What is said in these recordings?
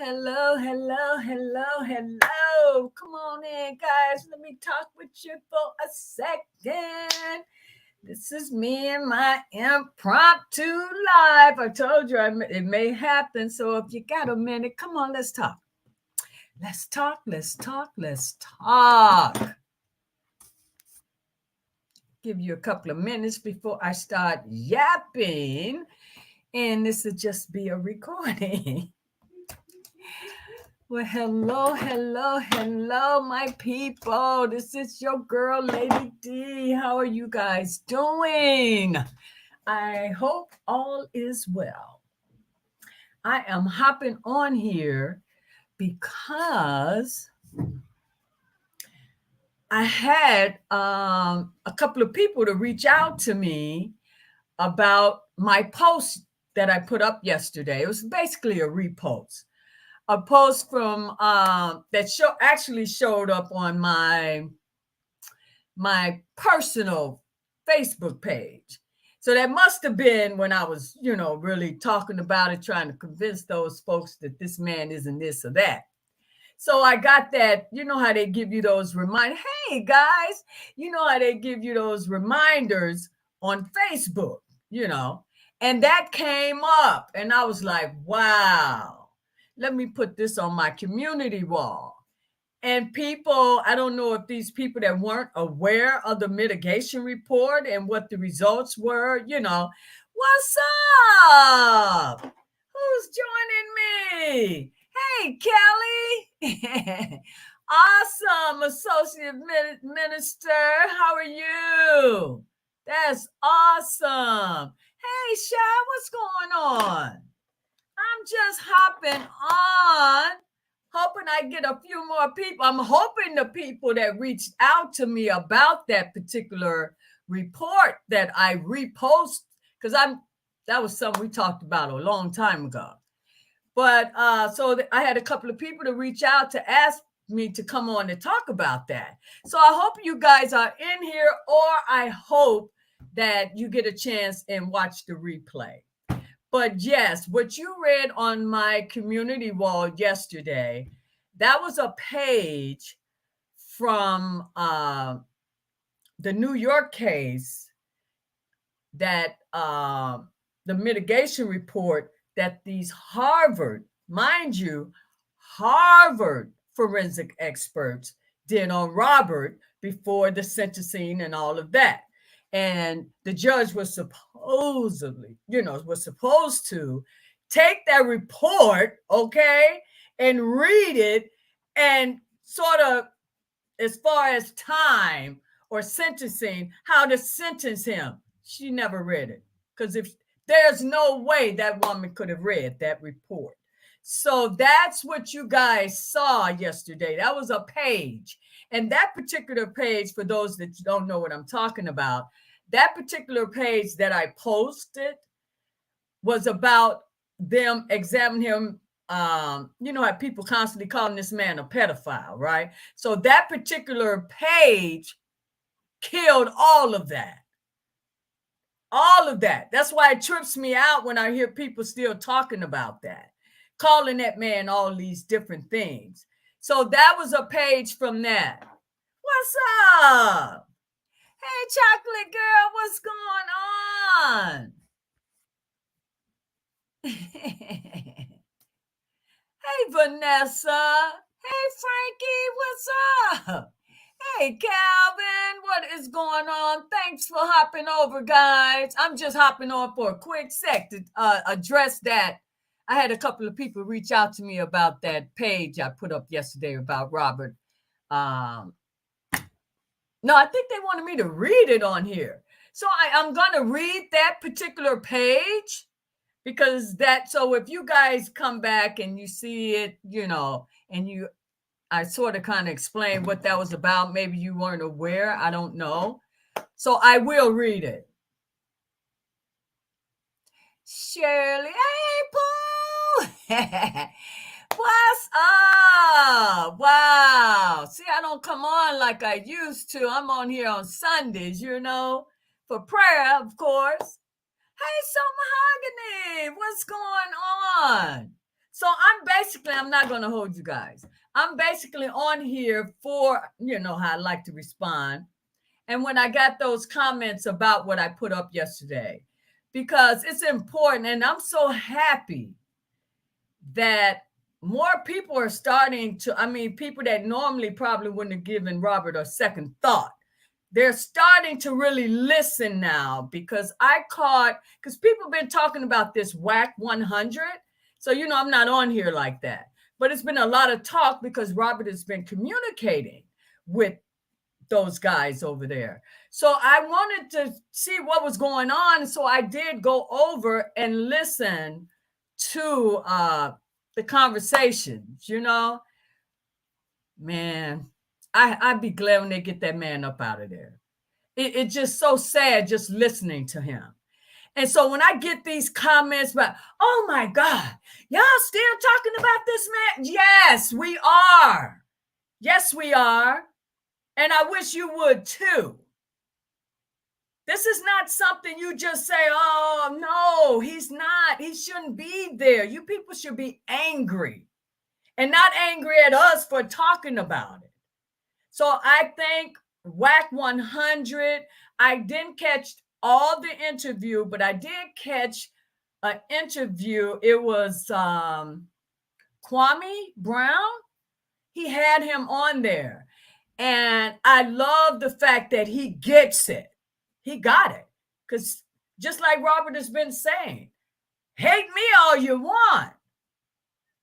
Hello, hello, hello, hello. Come on in, guys. Let me talk with you for a second. This is me and my impromptu live. I told you it may happen. So if you got a minute, come on, let's talk. Let's talk, let's talk, let's talk. Give you a couple of minutes before I start yapping. And this will just be a recording. Well, hello, hello, hello, my people. This is your girl, Lady D. How are you guys doing? I hope all is well. I am hopping on here because I had a couple of people to reach out to me about my post that I put up yesterday. It was basically a repost. A post from that actually showed up on my personal Facebook page. So that must have been when I was, really talking about it, trying to convince those folks that this man isn't this or that. So I got that, you know how they give you those hey guys, you know how they give you those reminders on Facebook, and that came up and I was like, wow, let me put this on my community wall. And people, I don't know if these people that weren't aware of the mitigation report and what the results were, what's up? Who's joining me? Hey, Kelly. Awesome, Associate Minister. How are you? That's awesome. Hey, Shy, what's going on? I'm just hopping on, hoping I get a few more people. I'm hoping the people that reached out to me about that particular report that I repost, because that was something we talked about a long time ago. But I had a couple of people to reach out to ask me to come on and talk about that. So I hope you guys are in here, or I hope that you get a chance and watch the replay. But yes, what you read on my community wall yesterday, that was a page from the New York case that the mitigation report that these Harvard, mind you, Harvard forensic experts did on Robert before the sentencing and all of that. And the judge was supposed to take that report, okay, and read it, and sort of, as far as time or sentencing, how to sentence him. She never read it, because if there's no way that woman could have read that report. So that's what you guys saw yesterday. That was a page. And that particular page, for those that don't know what I'm talking about, that particular page that I posted was about them examining him. You know how people constantly calling this man a pedophile, right? So that particular page killed all of that. All of that. That's why it trips me out when I hear people still talking about that, calling that man all these different things. So that was a page from that. What's up? Hey, chocolate girl, what's going on? Hey, Vanessa. Hey, Frankie, what's up? Hey, Calvin, what is going on? Thanks for hopping over, guys. I'm just hopping on for a quick sec to address that. I had a couple of people reach out to me about that page I put up yesterday about Robert. No, I think they wanted me to read it on here. So I'm going to read that particular page, because so if you guys come back and you see it, and I sort of kind of explained what that was about. Maybe you weren't aware. I don't know. So I will read it. Shirley, hey, Pooh. What's up? Wow. See, I don't come on like I used to. I'm on here on Sundays, for prayer, of course. Hey, So Mahogany, what's going on? So I'm not going to hold you guys. I'm basically on here for, how I like to respond. And when I got those comments about what I put up yesterday, because it's important, and I'm so happy that more people are starting to, people that normally probably wouldn't have given Robert a second thought. They're starting to really listen now, because people have been talking about this WAC 100. So, I'm not on here like that, but it's been a lot of talk because Robert has been communicating with those guys over there. So I wanted to see what was going on. So I did go over and listen to the conversations, man. I'd be glad when they get that man up out of there. It's just so sad just listening to him. And so when I get these comments about, oh my God, y'all still talking about this man? Yes, we are. Yes, we are. And I wish you would too. This is not something you just say, oh, no, he's not. He shouldn't be there. You people should be angry, and not angry at us for talking about it. So I think WAC 100, I didn't catch all the interview, but I did catch an interview. It was Kwame Brown. He had him on there. And I love the fact that he gets it. He got it. Because just like Robert has been saying, hate me all you want,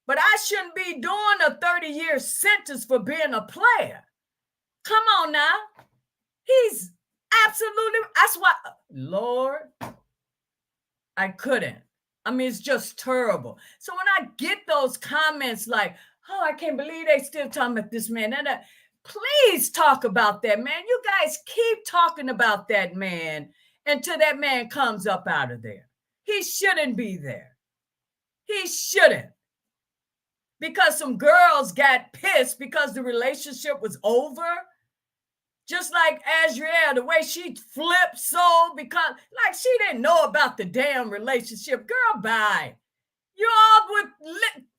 but I shouldn't be doing a 30-year sentence for being a player. Come on now. He's absolutely, that's why, Lord, I couldn't. It's just terrible. So when I get those comments like, oh, I can't believe they still talking about this man. Please talk about that man. You guys keep talking about that man until that man comes up out of there. He shouldn't be there. He shouldn't. Because some girls got pissed because the relationship was over. Just like Azriel, the way she flipped so because like she didn't know about the damn relationship. Girl, bye. You all were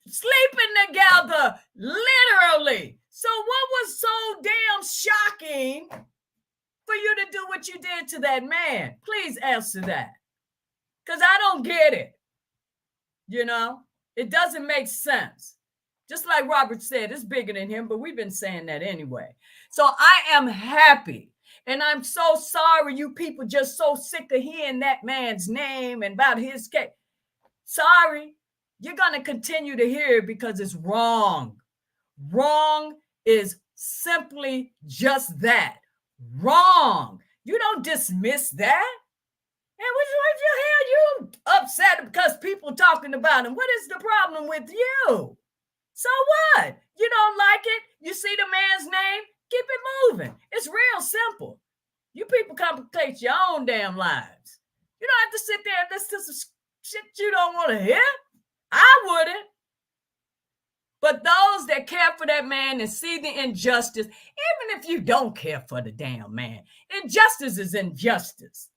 sleeping together, literally. So what was so damn shocking for you to do what you did to that man? Please answer that. Because I don't get it. It doesn't make sense. Just like Robert said, it's bigger than him, but we've been saying that anyway. So I am happy. And I'm so sorry you people just so sick of hearing that man's name and about his case. Sorry. You're going to continue to hear it because it's wrong. Wrong is simply just that. Wrong. You don't dismiss that. And what the hell you upset because people talking about him? What is the problem with you? So what? You don't like it? You see the man's name? Keep it moving. It's real simple. You people complicate your own damn lives. You don't have to sit there and listen to some shit you don't want to hear. I wouldn't. But those that care for that man and see the injustice, even if you don't care for the damn man, injustice is injustice.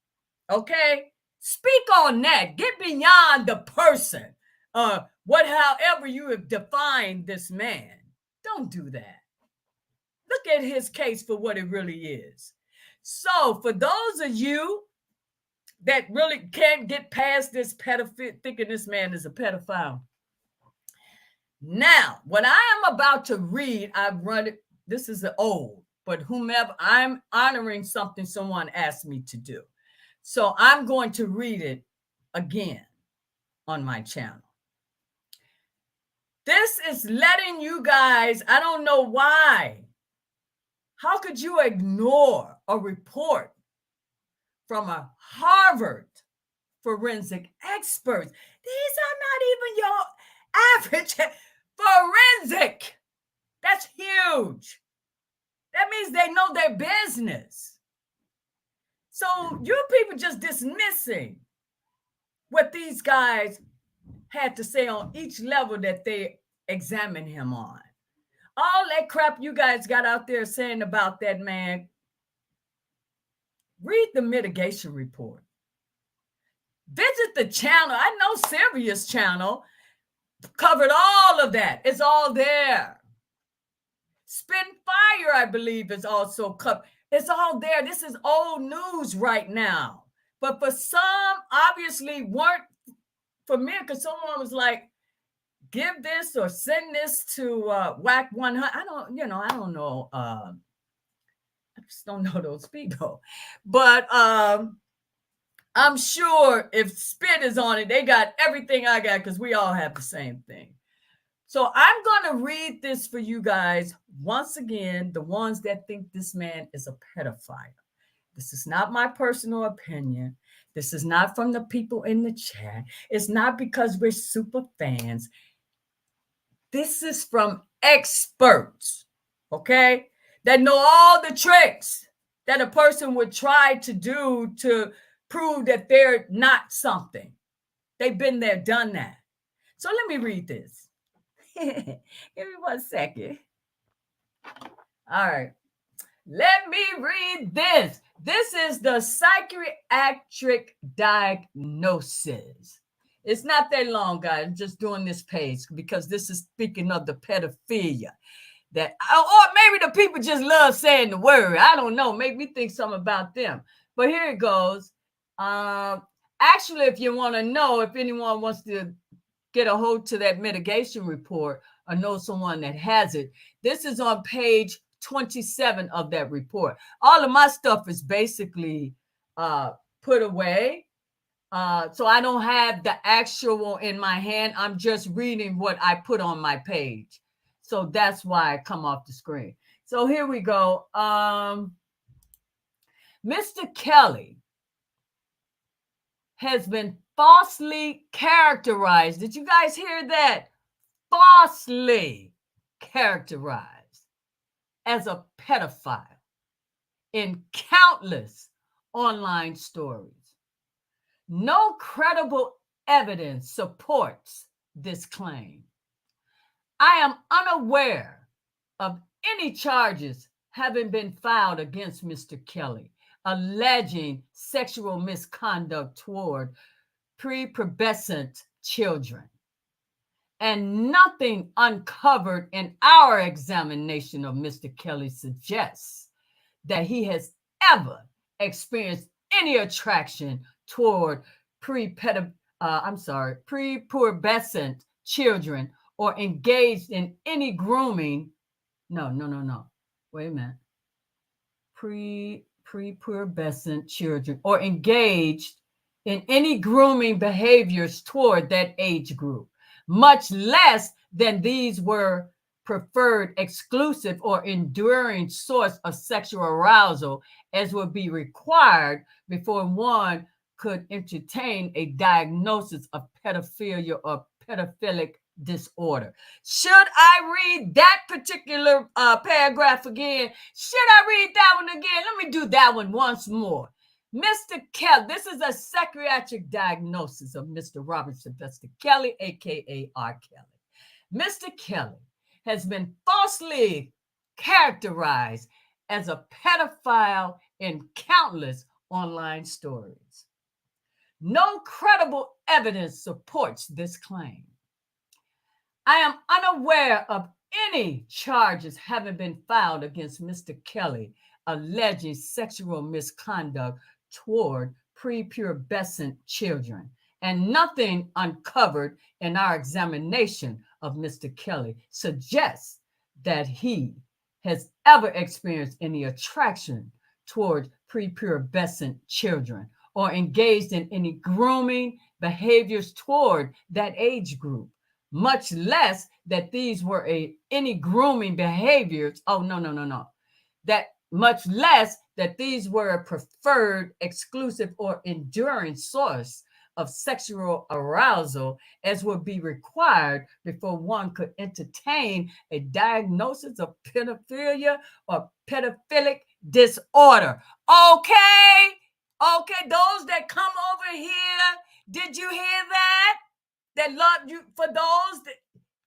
Okay? Speak on that. Get beyond the person. However you have defined this man. Don't do that. Look at his case for what it really is. So for those of you that really can't get past this pedophile, thinking this man is a pedophile. Now, what I am about to read, I've run it. This is old, but whomever, I'm honoring something someone asked me to do. So I'm going to read it again on my channel. This is letting you guys, I don't know why. How could you ignore a report from a Harvard forensic expert? These are not even your average forensic. That's huge. That means they know their business. So you people just dismissing what these guys had to say on each level that they examined him on. All that crap you guys got out there saying about that man, read the mitigation report. Visit the channel. I know Sylvia's channel. covered all of that. It's all there. Spin Fire, I believe, is also covered. It's all there. This is old news right now. But for some, obviously weren't familiar, because someone was like, give this or send this to WAC 100. I don't know. I just don't know those people. But I'm sure if Spit is on it, they got everything I got, because we all have the same thing. So I'm going to read this for you guys once again, the ones that think this man is a pedophile. This is not my personal opinion. This is not from the people in the chat. It's not because we're super fans. This is from experts, okay, that know all the tricks that a person would try to do to prove that they're not something. They've been there, done that. So let me read this. Give me 1 second. All right. Let me read this. This is the psychiatric diagnosis. It's not that long, guys. I'm just doing this page because this is speaking of the pedophilia. Or maybe the people just love saying the word. I don't know. Make me think something about them. But here it goes. Actually, if you want to know, if anyone wants to get a hold to that mitigation report or know someone that has it, this is on page 27 of that report. All of my stuff is basically put away. So I don't have the actual in my hand. I'm just reading what I put on my page. So that's why I come off the screen. So here we go. Mr. Kelly has been falsely characterized. Did you guys hear that? Falsely characterized as a pedophile in countless online stories. No credible evidence supports this claim. I am unaware of any charges having been filed against Mr. Kelly alleging sexual misconduct toward prepubescent children. And nothing uncovered in our examination of Mr. Kelly suggests that he has ever experienced any attraction toward prepubescent children or engaged in any grooming. No. Wait a minute. Prepubescent children or engaged in any grooming behaviors toward that age group, much less than these were preferred, exclusive, or enduring source of sexual arousal as would be required before one could entertain a diagnosis of pedophilia or pedophilic disorder. Should I read that particular paragraph again? Should I read that one again? Let me do that one once more. Mr. Kelly, this is a psychiatric diagnosis of Mr. Robert Sylvester Kelly, aka R. Kelly. Mr. Kelly has been falsely characterized as a pedophile in countless online stories. No credible evidence supports this claim. I am unaware of any charges having been filed against Mr. Kelly alleging sexual misconduct toward prepubescent children, and nothing uncovered in our examination of Mr. Kelly suggests that he has ever experienced any attraction toward prepubescent children or engaged in any grooming behaviors toward that age group, much less that these were any grooming behaviors. Oh, no. That much less that these were a preferred, exclusive, or enduring source of sexual arousal as would be required before one could entertain a diagnosis of pedophilia or pedophilic disorder. Okay, those that come over here, did you hear that? That love you, for those that,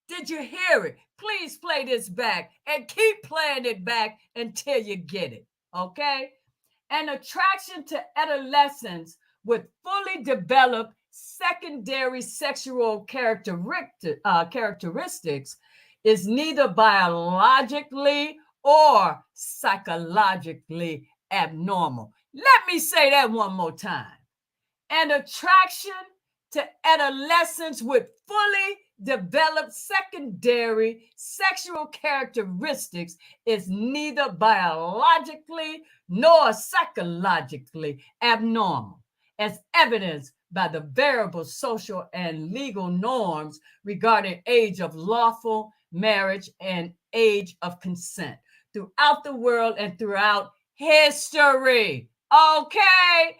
did you hear it? Please play this back and keep playing it back until you get it, okay? An attraction to adolescents with fully developed secondary sexual characteristics is neither biologically or psychologically abnormal. Let me say that one more time. An attraction to adolescents with fully developed secondary sexual characteristics is neither biologically nor psychologically abnormal, as evidenced by the variable social and legal norms regarding age of lawful marriage and age of consent throughout the world and throughout history. Okay.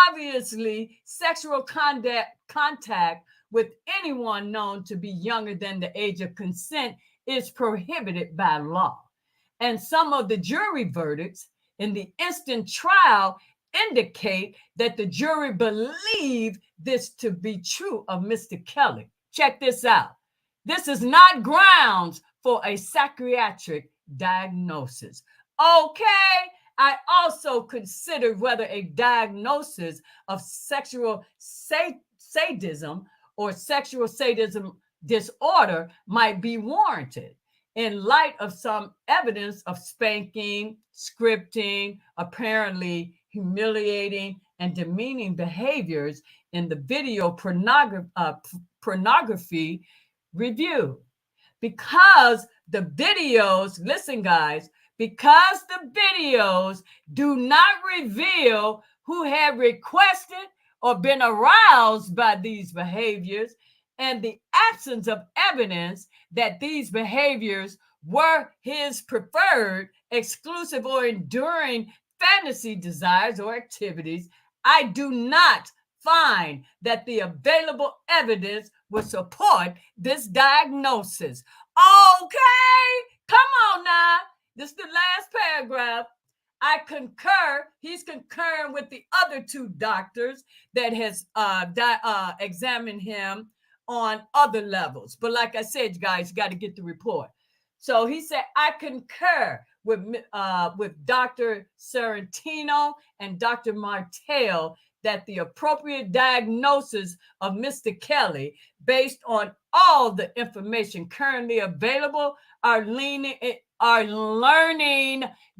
Obviously, sexual contact with anyone known to be younger than the age of consent is prohibited by law. And some of the jury verdicts in the instant trial indicate that the jury believed this to be true of Mr. Kelly. Check this out. This is not grounds for a psychiatric diagnosis. Okay. I also considered whether a diagnosis of sexual sadism or sexual sadism disorder might be warranted in light of some evidence of spanking, scripting, apparently humiliating and demeaning behaviors in the video pornography review. Because the videos, listen, guys, because the videos do not reveal who had requested or been aroused by these behaviors, and the absence of evidence that these behaviors were his preferred, exclusive, or enduring fantasy desires or activities, I do not find that the available evidence would support this diagnosis. Okay, come on now. This is the last paragraph. I concur. He's concurring with the other two doctors that has examined him on other levels. But like I said, guys, you got to get the report. So he said, I concur with Dr. Sorrentino and Dr. Martell that the appropriate diagnosis of Mr. Kelly, based on all the information currently available, are learning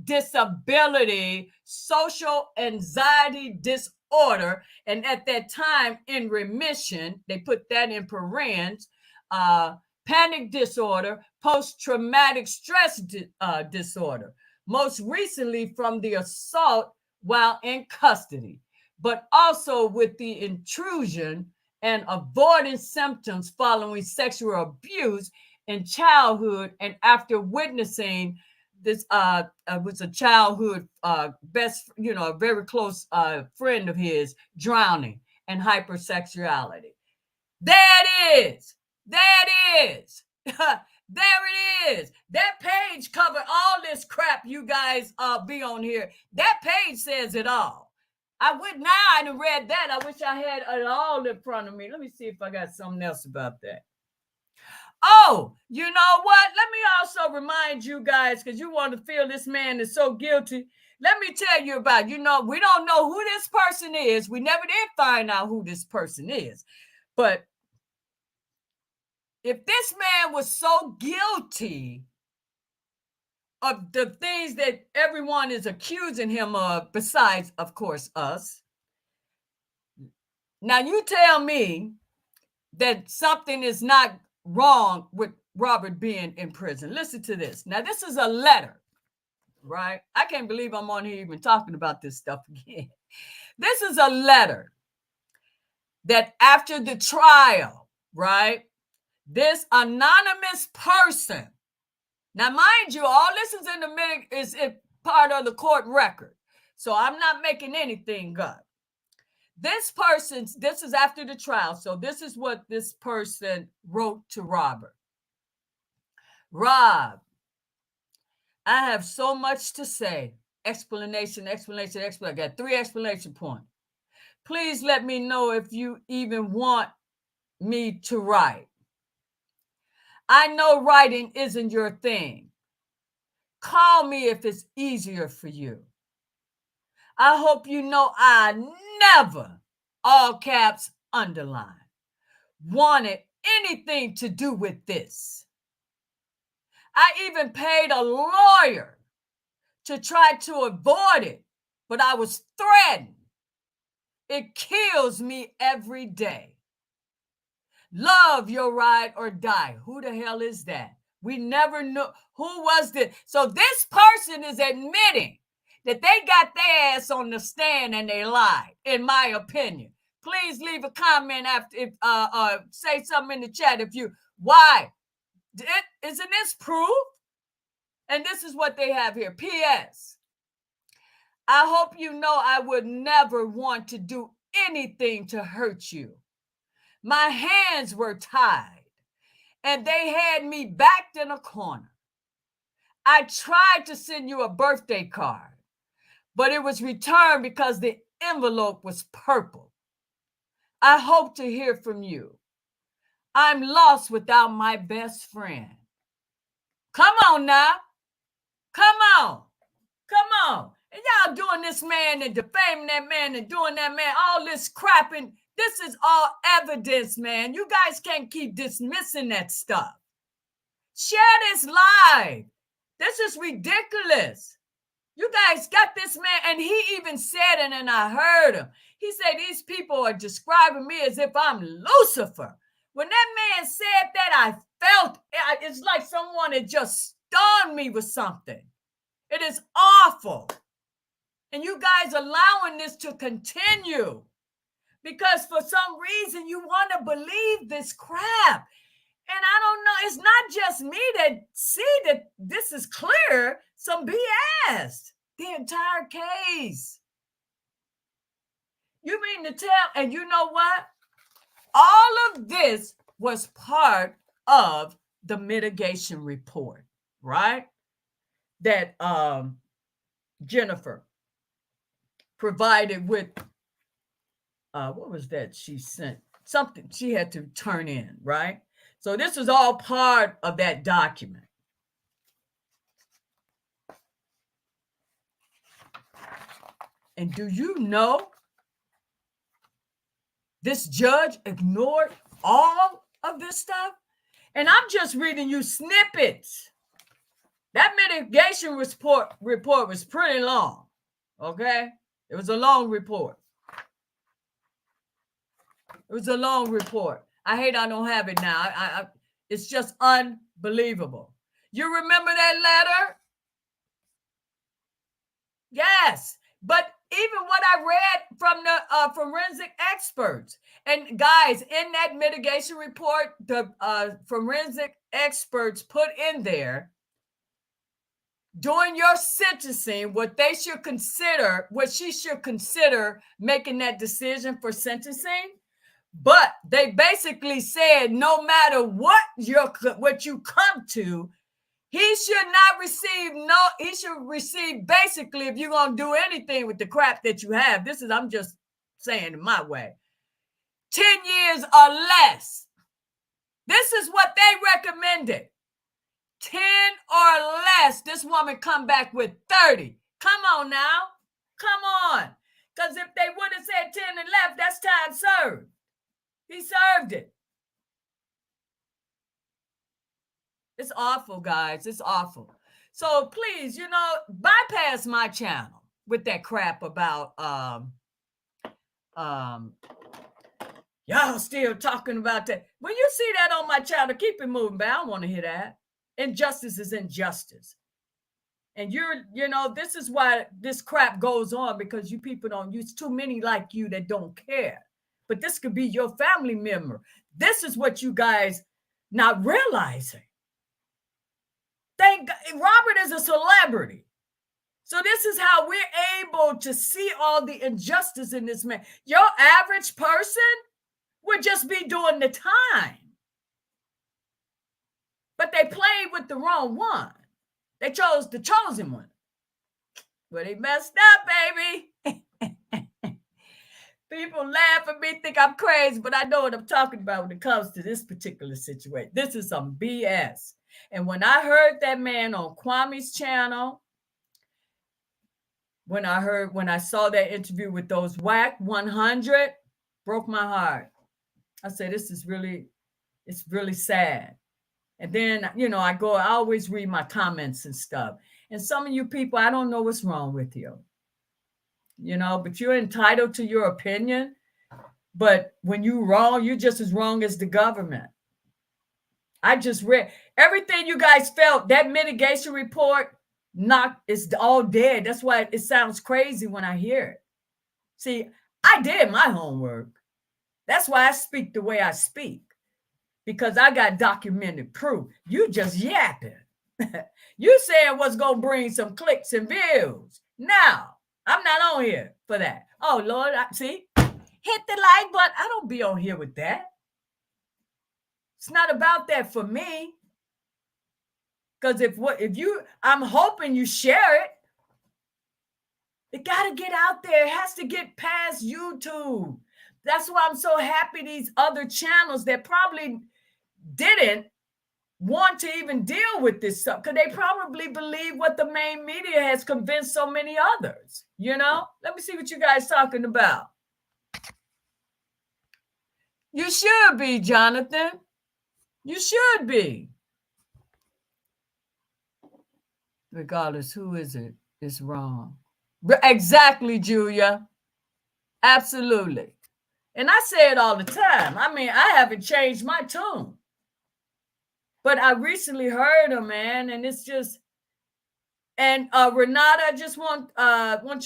disability, social anxiety disorder, and at that time in remission, they put that in parens, panic disorder, post-traumatic stress disorder, most recently from the assault while in custody, but also with the intrusion and avoidance symptoms following sexual abuse in childhood and after witnessing this was a childhood best, a very close friend of his drowning and hypersexuality. There it is. There it is. That page covered all this crap you guys be on here. That page says it all. I done read that. I wish I had it all in front of me. Let me see if I got something else about that. Oh, you know what? Let me also remind you guys, because you want to feel this man is so guilty. Let me tell you about, we don't know who this person is. We never did find out who this person is. But if this man was so guilty of the things that everyone is accusing him of, besides, of course, us, now you tell me that something is not wrong with Robert being in prison. Listen to this. Now, this is a letter, right? I can't believe I'm on here even talking about this stuff again. This is a letter that after the trial, right, this anonymous person, now mind you, all this is in the minute is part of the court record, so I'm not making anything up. This is after the trial, so this is what this person wrote to Robert. Rob, I have so much to say. Explanation. I got 3 explanation points. Please let me know if you even want me to write. I know writing isn't your thing. Call me if it's easier for you. I hope you know I never, all caps, underline, wanted anything to do with this. I even paid a lawyer to try to avoid it, but I was threatened. It kills me every day. Love your ride or die. Who the hell is that? We never knew. Who was this? So this person is admitting that they got their ass on the stand and they lied, in my opinion. Please leave a comment after, if say something in the chat if you, why? Isn't this proof? And this is what they have here. P.S. I hope you know I would never want to do anything to hurt you. My hands were tied and they had me backed in a corner. I tried to send you a birthday card, but it was returned because the envelope was purple. I hope to hear from you. I'm lost without my best friend. Come on now. Come on. Come on. And y'all doing this man and defaming that man and doing that man, all this crap. And this is all evidence, man. You guys can't keep dismissing that stuff. Share this live. This is ridiculous. You guys got this man, and he even said it, and I heard him. He said, these people are describing me as if I'm Lucifer. When that man said that, I felt it's like someone had just stunned me with something. It is awful. And you guys allowing this to continue because for some reason you want to believe this crap. And I don't know, it's not just me that see that this is clear, some BS, the entire case. You mean to tell, and you know what? All of this was part of the mitigation report, right? That Jennifer provided with, what was that she sent? Something she had to turn in, right? So this was all part of that document. And do you know this judge ignored all of this stuff? And I'm just reading you snippets. That mitigation report was pretty long, okay? It was a long report. It was a long report. I hate I don't have it now. It's just unbelievable. You remember that letter? Yes. But even what I read from the forensic experts, and guys, in that mitigation report, the forensic experts put in there, during your sentencing, what she should consider making that decision for sentencing. But they basically said no matter what you come to, he should receive basically, if you're going to do anything with the crap that you have, I'm just saying it my way, 10 years or less. This is what they recommended. 10 or less. This woman come back with 30. Come on now. Come on. Because if they would have said 10 and left, that's time served. He served it. It's awful, guys. It's awful. So please, bypass my channel with that crap about y'all still talking about that. When you see that on my channel, keep it moving, but I don't want to hear that. Injustice is injustice. And this is why this crap goes on, because you people don't use too many like you that don't care. But this could be your family member. This is what you guys not realizing. Thank God, Robert is a celebrity. So this is how we're able to see all the injustice in this man. Your average person would just be doing the time. But they played with the wrong one. They chose the chosen one. But he messed up, baby. People laugh at me, think I'm crazy, but I know what I'm talking about when it comes to this particular situation. This is some BS. And when I heard that man on Kwame's channel, when I saw that interview with those whack 100, broke my heart. I said, it's really sad. And then, I always read my comments and stuff. And some of you people, I don't know what's wrong with you, but you're entitled to your opinion. But when you're wrong, you're just as wrong as the government. I just read everything you guys felt. That mitigation report it's all dead. That's why it sounds crazy when I hear it. See, I did my homework. That's why I speak the way I speak, because I got documented proof. You just yapping. You saying what's going to bring some clicks and views. Now, I'm not on here for that. Oh, Lord, see? Hit the like button. I don't be on here with that. It's not about that for me. Because I'm hoping you share it. It got to get out there. It has to get past YouTube. That's why I'm so happy these other channels that probably didn't want to even deal with this stuff, because they probably believe what the main media has convinced so many others. Let me see what you guys talking about. You should be, Jonathan. You should be. Regardless, who is it? It's wrong. Exactly, Julia. Absolutely. And I say it all the time. I mean, I haven't changed my tune. But I recently heard him, man, and it's just. And Renata, I just want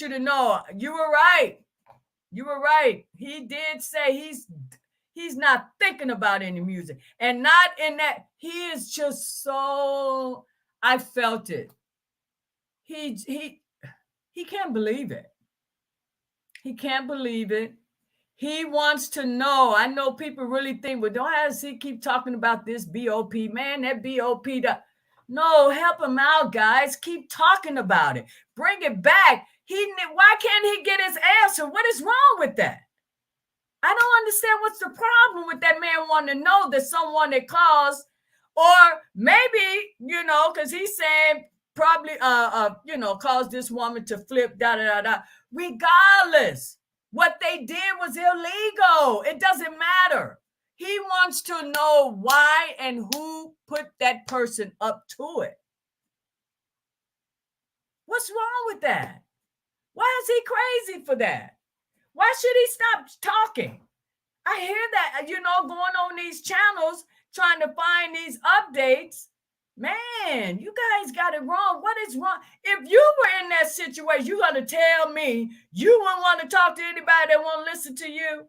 you to know, you were right. You were right. He did say he's not thinking about any music, and not in that. He is just so. I felt it. He can't believe it. He can't believe it. He wants to know. I know people really think, well, don't have to keep talking about this BOP, man. That BOP. No, help him out, guys. Keep talking about it. Bring it back. Why can't he get his answer? What is wrong with that? I don't understand what's the problem with that man wanting to know that someone that calls, or maybe, because he's saying probably, caused this woman to flip, da-da-da-da. Regardless, what they did was illegal. It doesn't matter. He wants to know why and who put that person up to it. What's wrong with that? Why is he crazy for that? Why should he stop talking? I hear that, going on these channels, trying to find these updates. Man, you guys got it wrong. What is wrong? If you were in that situation, you're going to tell me you wouldn't want to talk to anybody that won't listen to you?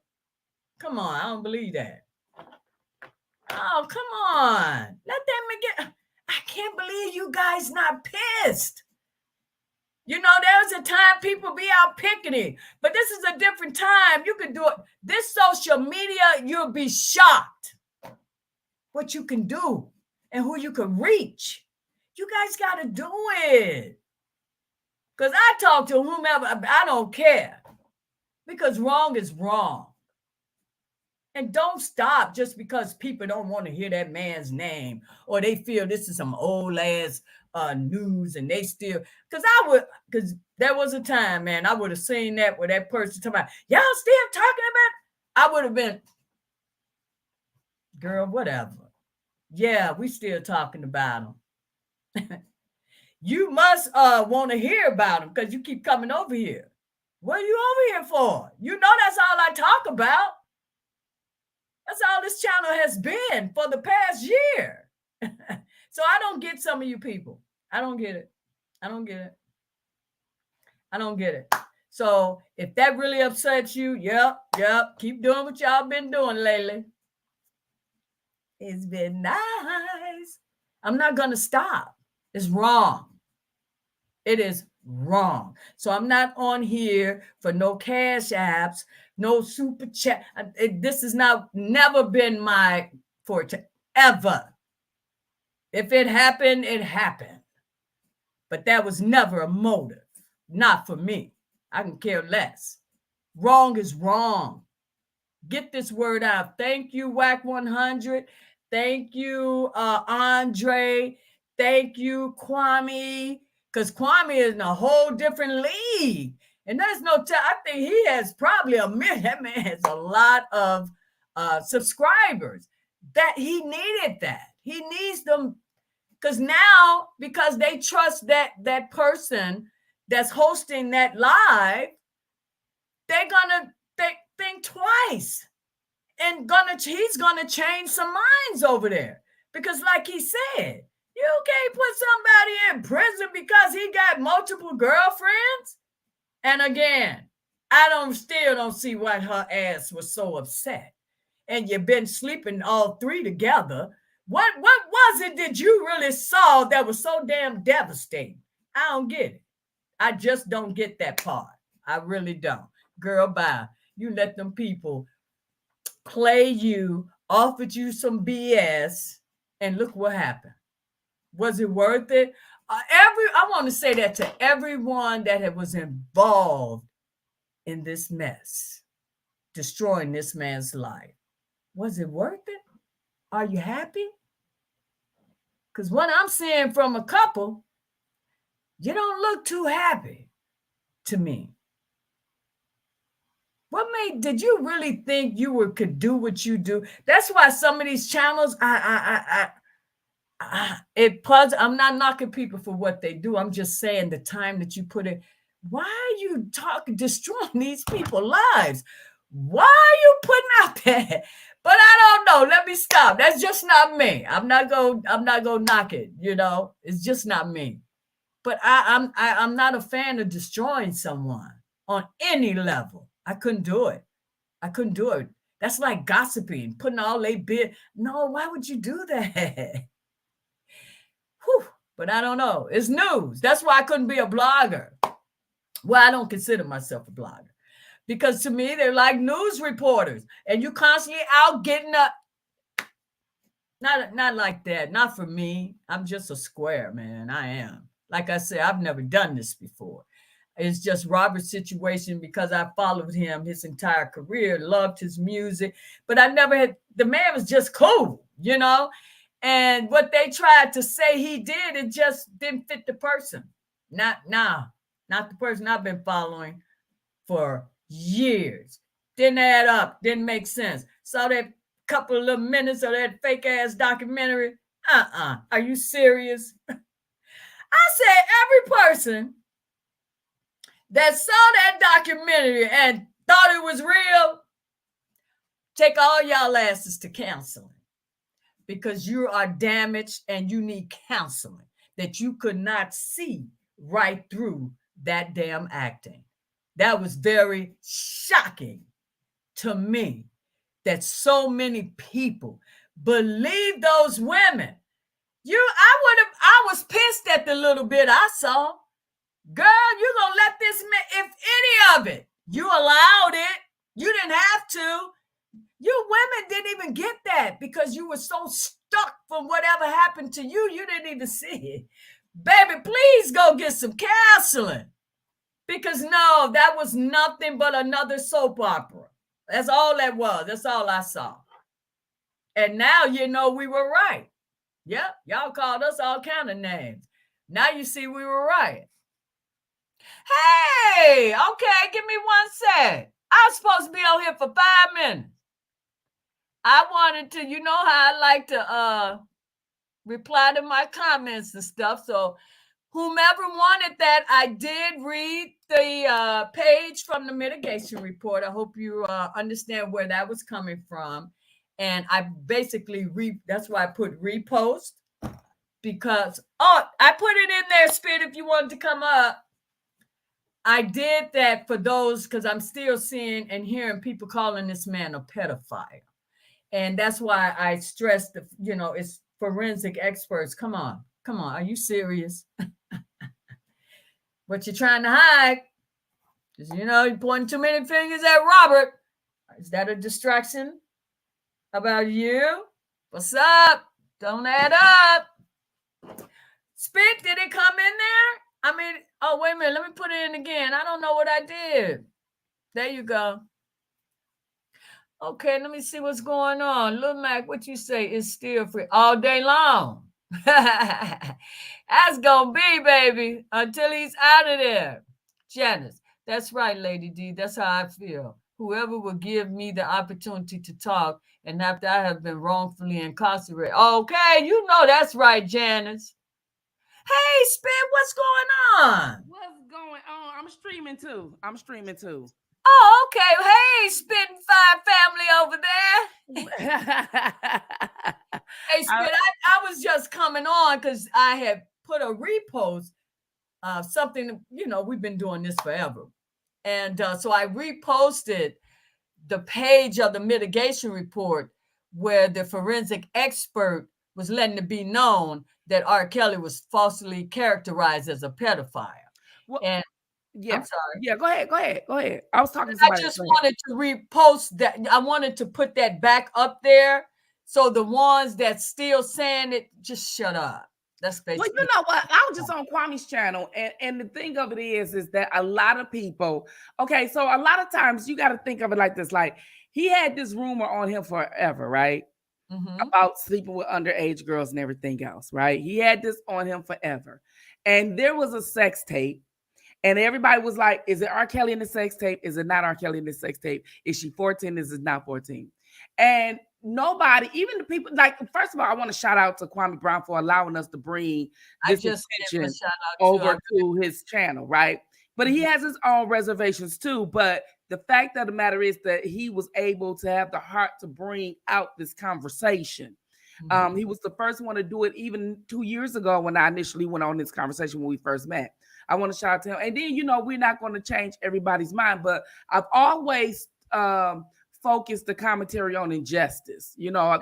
Come on, I don't believe that. Oh, come on. Let them get. I can't believe you guys not pissed. There's a time people be out picketing, but this is a different time. You can do it. This social media, you'll be shocked what you can do and who you can reach. You guys got to do it. Because I talk to whomever, I don't care. Because wrong is wrong. And don't stop just because people don't want to hear that man's name, or they feel this is some old ass news, and they still, because there was a time, man, I would have seen that where that person talking about, y'all still talking about, I would have been, girl, whatever. Yeah, we still talking about them. You must want to hear about them because you keep coming over here. What are you over here for? That's all I talk about. That's all this channel has been for the past year. So I don't get some of you people. I don't get it. I don't get it. So if that really upsets you, yep, keep doing what y'all been doing lately. It's been nice. I'm not going to stop. It's wrong. It is wrong. So I'm not on here for no cash apps, no super chat. This has never been my forte, ever. If it happened, it happened. But that was never a motive. Not for me. I can care less. Wrong is wrong. Get this word out. Thank you, WAC 100. Thank you, Andre. Thank you, Kwame. Because Kwame is in a whole different league. And there's no I think he has probably that man has a lot of subscribers. That he needed that. He needs them because now, because they trust that person that's hosting that live, they're gonna think twice and he's gonna change some minds over there. Because like he said, you can't put somebody in prison because he got multiple girlfriends. And again, I still don't see why her ass was so upset. And you've been sleeping all three together. What was it that you really saw that was so damn devastating? I don't get it. I just don't get that part. I really don't. Girl, bye. You let them people play you, offered you some BS, and look what happened. Was it worth it? I want to say that to everyone that was involved in this mess, destroying this man's life. Was it worth it? Are you happy? Because what I'm seeing from a couple, you don't look too happy to me. Did you really think you could do what you do? That's why some of these channels, it puzzles. I'm not knocking people for what they do. I'm just saying the time that you put in. Why are you destroying these people's lives? Why are you putting out that? But I don't know. Let me stop. That's just not me. I'm not gonna knock it. It's just not me. But I'm not a fan of destroying someone on any level. I couldn't do it. That's like gossiping, putting all they bid. No, why would you do that? Whew. But I don't know. It's news. That's why I couldn't be a blogger. Well, I don't consider myself a blogger. Because to me, they're like news reporters. And you constantly out getting up. Not like that. Not for me. I'm just a square, man. I am. Like I said, I've never done this before. It's just Robert's situation because I followed him his entire career, loved his music. But I never had, the man was just cool, And what they tried to say he did, it just didn't fit the person. Not the person I've been following for years. Didn't add up, didn't make sense. Saw that couple of little minutes of that fake ass documentary. Are you serious? I said every person that saw that documentary and thought it was real, take all y'all asses to counseling. Because you are damaged and you need counseling that you could not see right through that damn acting. That was very shocking to me that so many people believe those women. I was pissed at the little bit I saw. Girl, you're going to let this man, if any of it, you allowed it. You didn't have to. You women didn't even get that because you were so stuck from whatever happened to you. You didn't even see it. Baby, please go get some counseling. Because no, that was nothing but another soap opera. That's all that was. That's all I saw. And now we were right. Yep, y'all called us all kind of names. Now you see we were right. Hey, okay, give me 1 sec. I was supposed to be on here for 5 minutes. I wanted to, how I like to reply to my comments and stuff. So whomever wanted that, I did read the page from the mitigation report. I hope you understand where that was coming from. And I basically, that's why I put repost. Because, I put it in there, Spirit, if you wanted to come up. I did that for those because I'm still seeing and hearing people calling this man a pedophile. And that's why I stressed, it's forensic experts. Come on. Are you serious? What you're trying to hide is, you're pointing too many fingers at Robert. Is that a distraction about you? What's up? Don't add up. Spit, did it come in there? I mean, oh, wait a minute. Let me put it in again. I don't know what I did. There you go. Okay, let me see what's going on. Lil Mac, what you say is still free all day long. That's gonna be, baby, until he's out of there. Janice, that's right, Lady D. That's how I feel. whoever will give me the opportunity to talk, and after I have been wrongfully incarcerated. Okay, you know that's right, Janice. Hey, Spin, what's going on? What's going on? I'm streaming too. I'm streaming too. Oh, okay. Hey, Spitting Fire family over there. Hey, Spit, I was just coming on because I had put a repost of something, we've been doing this forever. And so I reposted the page of the mitigation report where the forensic expert was letting it be known that R. Kelly was falsely characterized as a pedophile. well, And yeah, I'm sorry. yeah. Go ahead, go ahead, go ahead. I was talking to I somebody. just wanted to repost that. I wanted to put that back up there. So the ones that still saying it, just shut up. That's Well, basically. you know what? I was just on Kwame's channel, and the thing of it is that a lot of people. Okay, so a lot of times you got to think of it like this: like he had this rumor on him forever, right? About sleeping with underage girls and everything else, right? He had this on him forever, and there was a sex tape. And everybody was like, is it R. Kelly in the sex tape? Is it not R. Kelly in the sex tape? Is she 14? Is it not 14? And nobody, even the people, like, first of all, I want to shout out to Kwame Brown for allowing us to bring I this just gave him a attention shout out over to his channel, right? But he has his own reservations too. But the fact of the matter is that he was able to have the heart to bring out this conversation. He was the first one to do it even 2 years ago when I initially went on this conversation when we first met. I want to shout out to him. And then, we're not going to change everybody's mind, but I've always focused the commentary on injustice.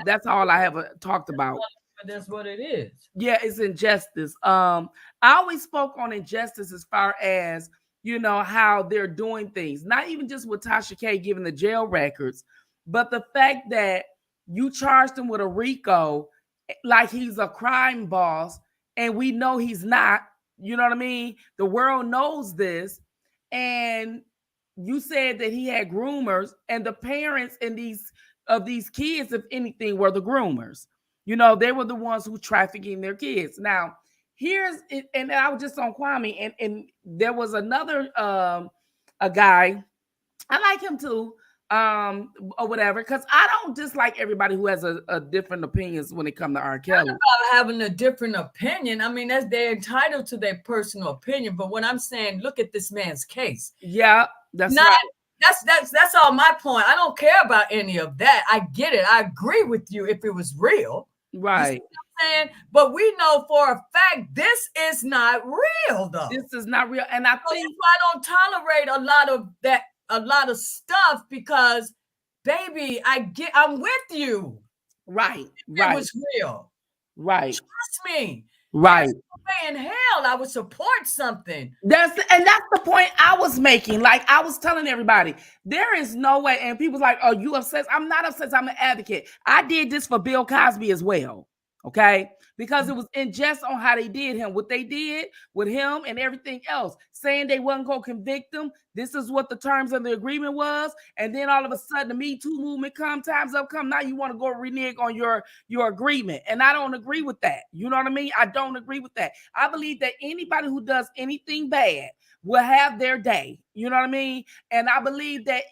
That's all I have talked about. That's what it is. Yeah, it's injustice. I always spoke on injustice as far as, how they're doing things. Not even just with Tasha K giving the jail records, but the fact that you charged him with a RICO like he's a crime boss, and we know he's not. You know what I mean? The world knows this. And you said that he had groomers, and the parents of these kids, if anything, were the groomers. They were the ones who trafficking their kids. Now, here's it, and I was just on Kwame, and there was another a guy. I like him too, or whatever, because I don't dislike everybody who has a different opinions when it comes to R. Kelly. Not about having a different opinion. I mean, they're entitled to their personal opinion. But what I'm saying, look at this man's case. Yeah, that's not right. That's all my point. I don't care about any of that. I get it. I agree with you if it was real. Right. You see what I'm saying? But we know for a fact this is not real, though. This is not real. And I think I don't tolerate a lot of stuff because, baby, I'm with you. Right. It was real. Right. Trust me. Right. In hell, I would support something. That's the point I was making. Like, I was telling everybody, there is no way. And people's like, oh, you obsessed? I'm not obsessed. I'm an advocate. I did this for Bill Cosby as well. Okay. Because it was unjust on how they did him, what they did with him and everything else, saying they wasn't going to convict him. This is what the terms of the agreement was. And then all of a sudden the Me Too movement time's up. Now you want to go renege on your agreement. And I don't agree with that. You know what I mean? I don't agree with that. I believe that anybody who does anything bad will have their day. You know what I mean? And I believe that,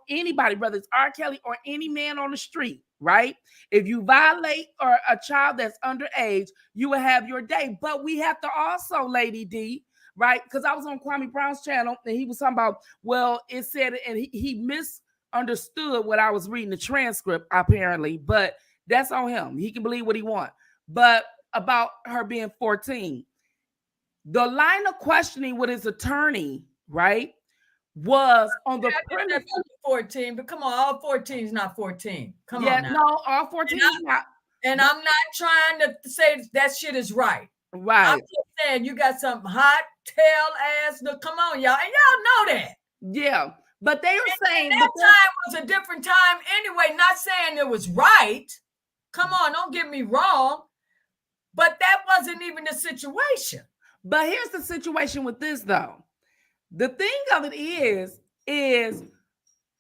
anybody, whether it's R. Kelly or any man on the street, right? If you violate or a child that's underage, you will have your day. But we have to also, Lady D, right? Because I was on Kwame Brown's channel and he was talking about, well, it said, and he misunderstood what I was reading the transcript, apparently, but that's on him. He can believe what he wants. But about her being 14, the line of questioning with his attorney, right, was on the premise 14, but come on, all 14 is not 14. Come on now. No, all 14 is not. And I'm not trying to say that shit is right. Right. I'm just saying you got some hot tail ass. No, come on, y'all. And y'all know that. Yeah. But they were saying that time was a different time anyway. Not saying it was right. Come on, don't get me wrong. But that wasn't even the situation. But here's the situation with this, though. The thing of it is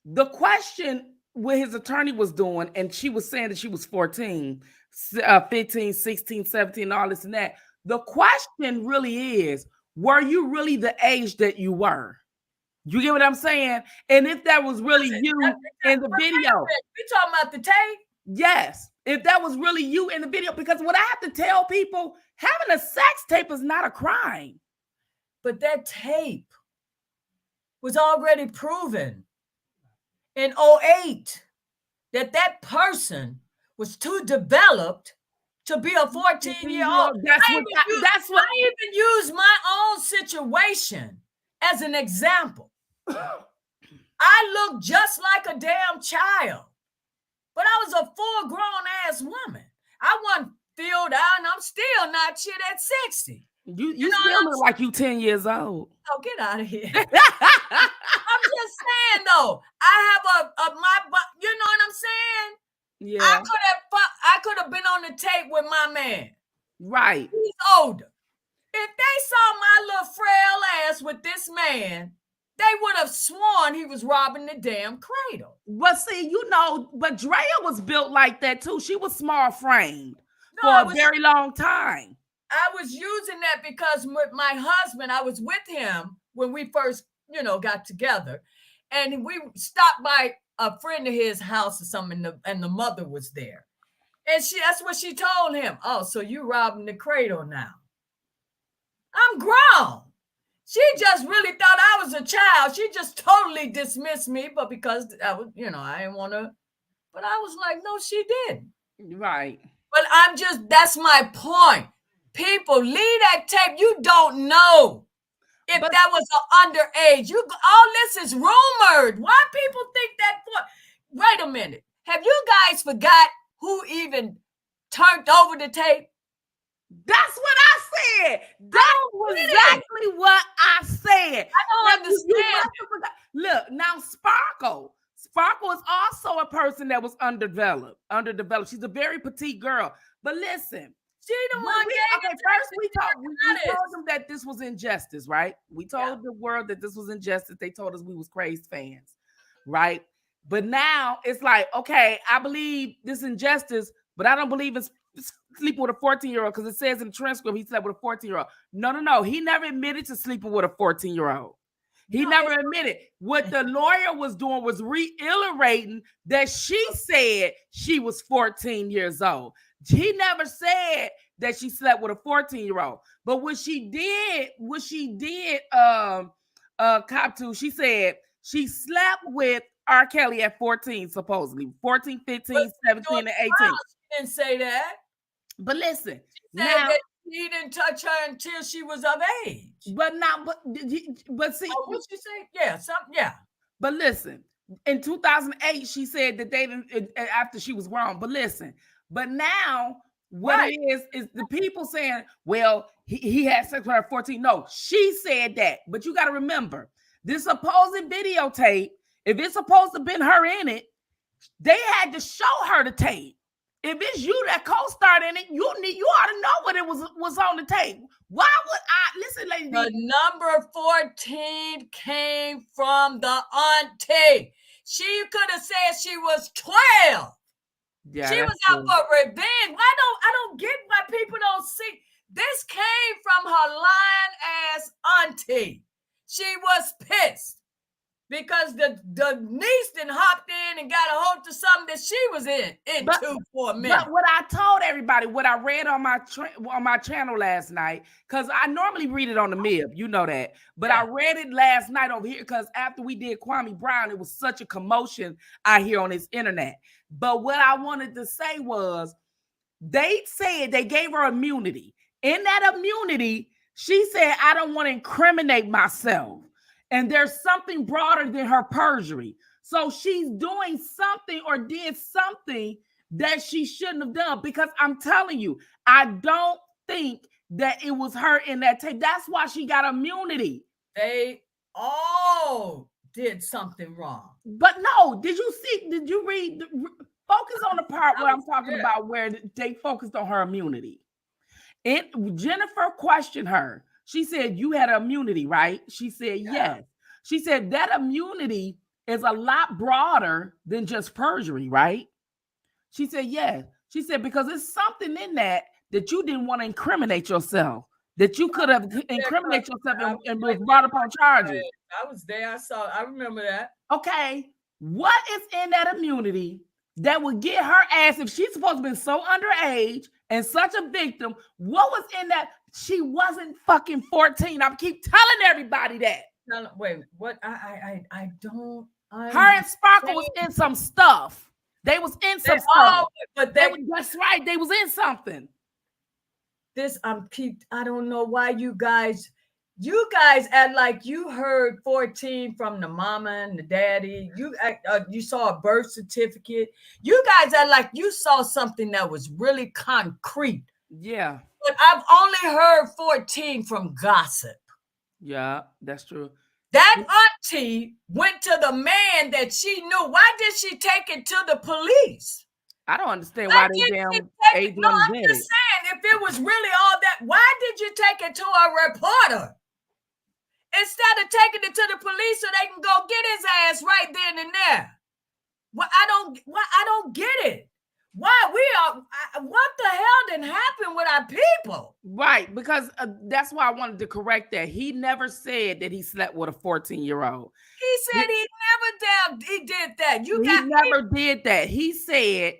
the question what his attorney was doing, and she was saying that she was 14, 15, 16, 17, all this and that. The question really is, were you really the age that you were? You get what I'm saying? And if that was really you in the video. We talking about the tape? Yes. If that was really you in the video, because what I have to tell people, having a sex tape is not a crime. But that tape was already proven in 2008 that person was too developed to be a 14-year-old. I even use my own situation as an example. I look just like a damn child, but I was a full-grown ass woman. I wasn't filled out, and I'm still not shit at 60. You still look like you 10 years old. Oh, get out of here. I'm just saying, though, I have you know what I'm saying? Yeah. I could have been on the tape with my man. Right. He's older. If they saw my little frail ass with this man, they would have sworn he was robbing the damn cradle. But see, but Drea was built like that too. She was small framed for a very long time. I was using that because with my husband, I was with him when we first, got together, and we stopped by a friend of his house or something, and the mother was there, and that's what she told him. Oh, so you robbing the cradle now? I'm grown. She just really thought I was a child. She just totally dismissed me, but because I was, I didn't want to. But I was like, no, she didn't. Right. But that's my point. People, leave that tape. You don't know if that was an underage. All this is rumored. Why people think that for? Wait a minute. Have you guys forgot who even turned over the tape? That's what I said. That was exactly what I said. I don't understand. Look, now Sparkle is also a person that was underdeveloped. She's a very petite girl. But listen, she the one first we told them that this was injustice, right? We told the world that this was injustice. They told us we was crazy fans, right? But now it's like, okay, I believe this injustice, but I don't believe it's sleeping with a 14-year-old because it says in the transcript he slept with a 14-year-old. No. He never admitted to sleeping with a 14-year-old. He never admitted. What the lawyer was doing was reiterating that she said she was 14 years old. He never said that she slept with a 14-year-old. But what she did, cop to, she said she slept with R. Kelly at 14, supposedly. 14, 15, 17, and 18. She didn't say that. But listen, she said that he didn't touch her until she was of age. But see, what she say? Yeah. But listen, in 2008, she said that they didn't after she was grown. But listen, but now what it is the people saying, well, he had sex with her at 14. No, she said that. But you got to remember, this supposed videotape, if it's supposed to have been her in it, they had to show her the tape. If it's you that co-starred in it, you ought to know what it was on the tape. Why would I listen, lady? The number 14 came from the auntie. She could have said she was 12. Yeah, she was out for revenge. I don't get why people don't see. This came from her lying ass auntie. She was pissed because the niece then hopped in and got a hold to something that she was into for a minute. But what I told everybody, what I read on my channel last night, because I normally read it on the MIB, you know that. But I read it last night over here because after we did Kwame Brown, it was such a commotion I hear on this internet. But what I wanted to say was, they said they gave her immunity. In that immunity, she said, I don't want to incriminate myself. And there's something broader than her perjury. So she's doing something or did something that she shouldn't have done, because I'm telling you, I don't think that it was her in that tape. That's why she got immunity. They all did something wrong. But no, did you read? Focus on the part where I'm talking about where they focused on her immunity. Jennifer questioned her. She said, you had immunity, right? She said, yes. She said that immunity is a lot broader than just perjury, right? She said, yes. She said, because it's something in that you didn't want to incriminate yourself. that you could have incriminated yourself and was brought up on charges. I was there. I remember that. Okay. What is in that immunity that would get her ass, if she's supposed to be so underage and such a victim? What was in that? She wasn't fucking 14. I keep telling everybody that. No, wait, what? I don't. Her and Sparkle was in some stuff. They was in some stuff. But that's right. They was in something. I don't know why you guys act like you heard 14 from the mama and the daddy. You saw a birth certificate. You guys act like you saw something that was really concrete. Yeah. But I've only heard 14 from gossip. Yeah, that's true. That auntie went to the man that she knew. Why did she take it to the police? I don't understand why they damn ADM No, I'm did just it. saying, if it was really all that, why did you take it to a reporter instead of taking it to the police so they can go get his ass right then and there? Well, I don't get it. Why what the hell didn't happen with our people? Right, because that's why I wanted to correct that. He never said that he slept with a 14-year-old. He said he did that. He never did that. He said,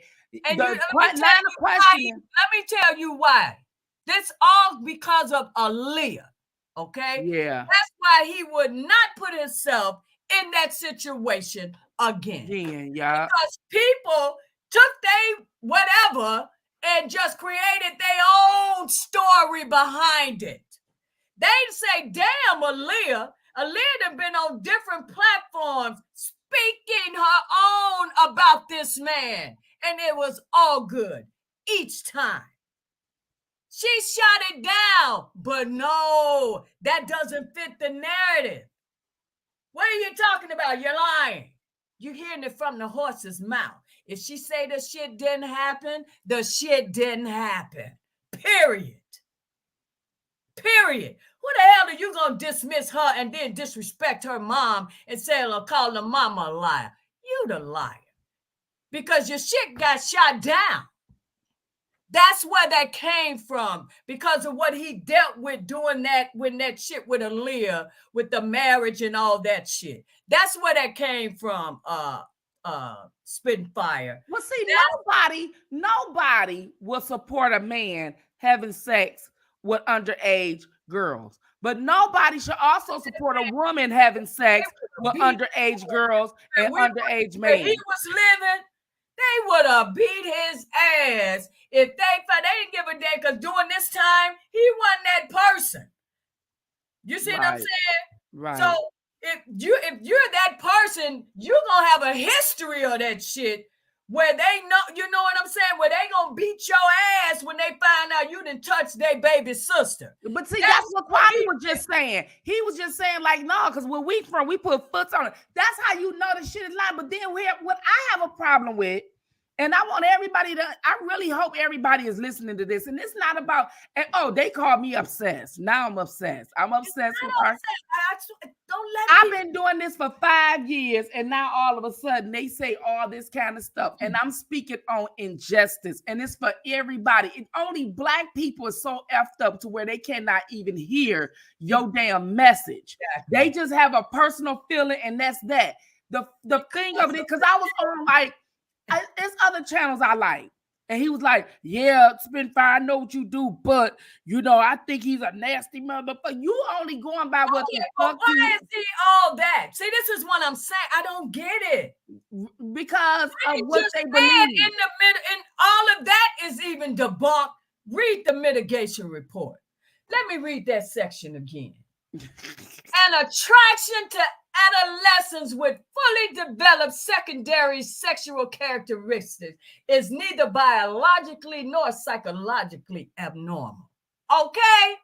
and let me tell you why. This all because of Aaliyah. Okay? Yeah. That's why he would not put himself in that situation again. Yeah. Because people took their whatever and just created their own story behind it. They say, damn, Aaliyah done been on different platforms speaking her own about this man. And it was all good each time. She shot it down, but no, that doesn't fit the narrative. What are you talking about? You're lying. You're hearing it from the horse's mouth. If she say the shit didn't happen, the shit didn't happen. Period. Who the hell are you going to dismiss her and then disrespect her mom and say, call the mama a liar? You the liar. Because your shit got shot down. That's where that came from, because of what he dealt with doing that when that shit with Aaliyah, with the marriage and all that shit. That's where that came from, spitting fire. Well, see, nobody will support a man having sex with underage girls. But nobody should also support a woman having sex with underage girls and underage men. Where he was living, they would have beat his ass if they didn't give a damn, because during this time, he wasn't that person. You see what I'm saying? Right. So if you're that person, you're gonna have a history of that shit where they know, you know what I'm saying, where they gonna beat your ass when they find out you done touched their baby sister. But see, that's what Kwame was just saying. He was just saying, like, no, because where we from, we put foots on it. That's how you know the shit is lying. But then what I have a problem with, and I want everybody to, I really hope everybody is listening to this. And it's not about, they call me obsessed. Now I'm obsessed. I'm obsessed with her. I've been doing this for 5 years, and now all of a sudden they say all this kind of stuff. And I'm speaking on injustice, and it's for everybody. It's only Black people are so effed up to where they cannot even hear your damn message. Exactly. They just have a personal feeling, and that's that. The thing of it, because I was on like, there's other channels I like. And he was like, yeah, Spitfire, I know what you do, but, I think he's a nasty motherfucker. You only going by what the fuck why is he all that? See, this is what I'm saying. I don't get it. Because of what they believe. In the middle, and all of that is even debunked. Read the mitigation report. Let me read that section again. An attraction to adolescents with fully developed secondary sexual characteristics is neither biologically nor psychologically abnormal. Okay?